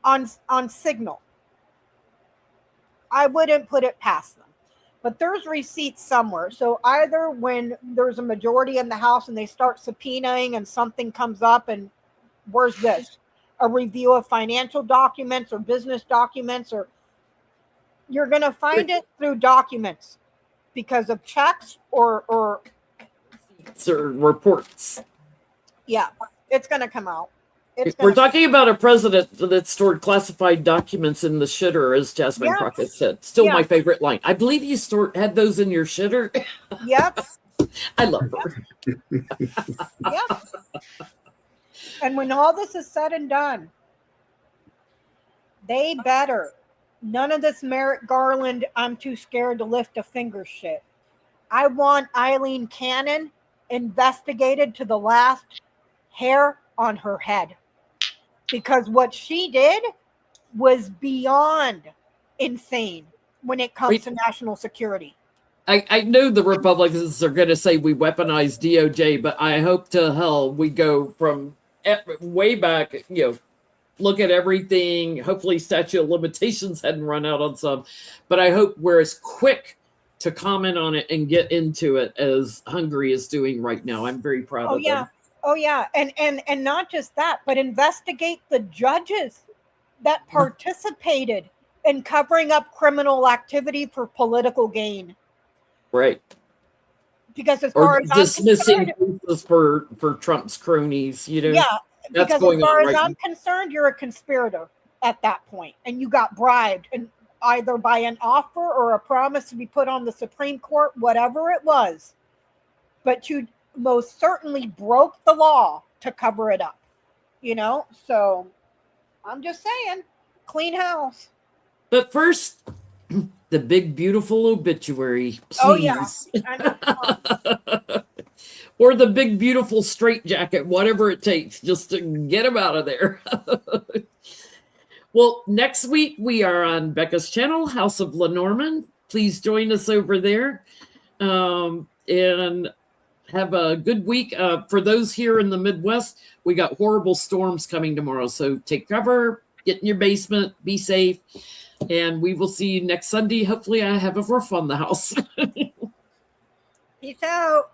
on Signal. I wouldn't put it past them. But there's receipts somewhere. So either when there's a majority in the House and they start subpoenaing and something comes up and where's this? A review of financial documents or business documents, or you're going to find it through documents because of checks or reports. Yeah, it's going to come out. We're talking about a president that stored classified documents in the shitter, as Jasmine Crockett said. Still my favorite line. I believe you had those in your shitter. Yep. I love her. Yep. And when all this is said and done, they better. None of this Merrick Garland, I'm too scared to lift a finger shit. I want Eileen Cannon investigated to the last hair on her head. Because what she did was beyond insane when it comes to national security. I know the Republicans are going to say we weaponize DOJ, but I hope to hell we go from way back, look at everything. Hopefully statute of limitations hadn't run out on some, but I hope we're as quick to comment on it and get into it as Hungary is doing right now. I'm very proud of them. Oh yeah, and not just that, but investigate the judges that participated in covering up criminal activity for political gain. Right. Because as far as dismissing cases for Trump's cronies, Yeah, that's because going as far on as right I'm concerned, you're a conspirator at that point, and you got bribed, and either by an offer or a promise to be put on the Supreme Court, whatever it was, but you most certainly broke the law to cover it up, so I'm just saying, clean house. But first, the big beautiful obituary, please. Oh yeah. Or the big beautiful straitjacket, whatever it takes, just to get him out of there. Well, next week we are on Becca's channel, House of Lenormand. Please join us over there. And have a good week. For those here in the Midwest, we got horrible storms coming tomorrow. So take cover, get in your basement, be safe, and we will see you next Sunday. Hopefully I have a roof on the house. Peace out.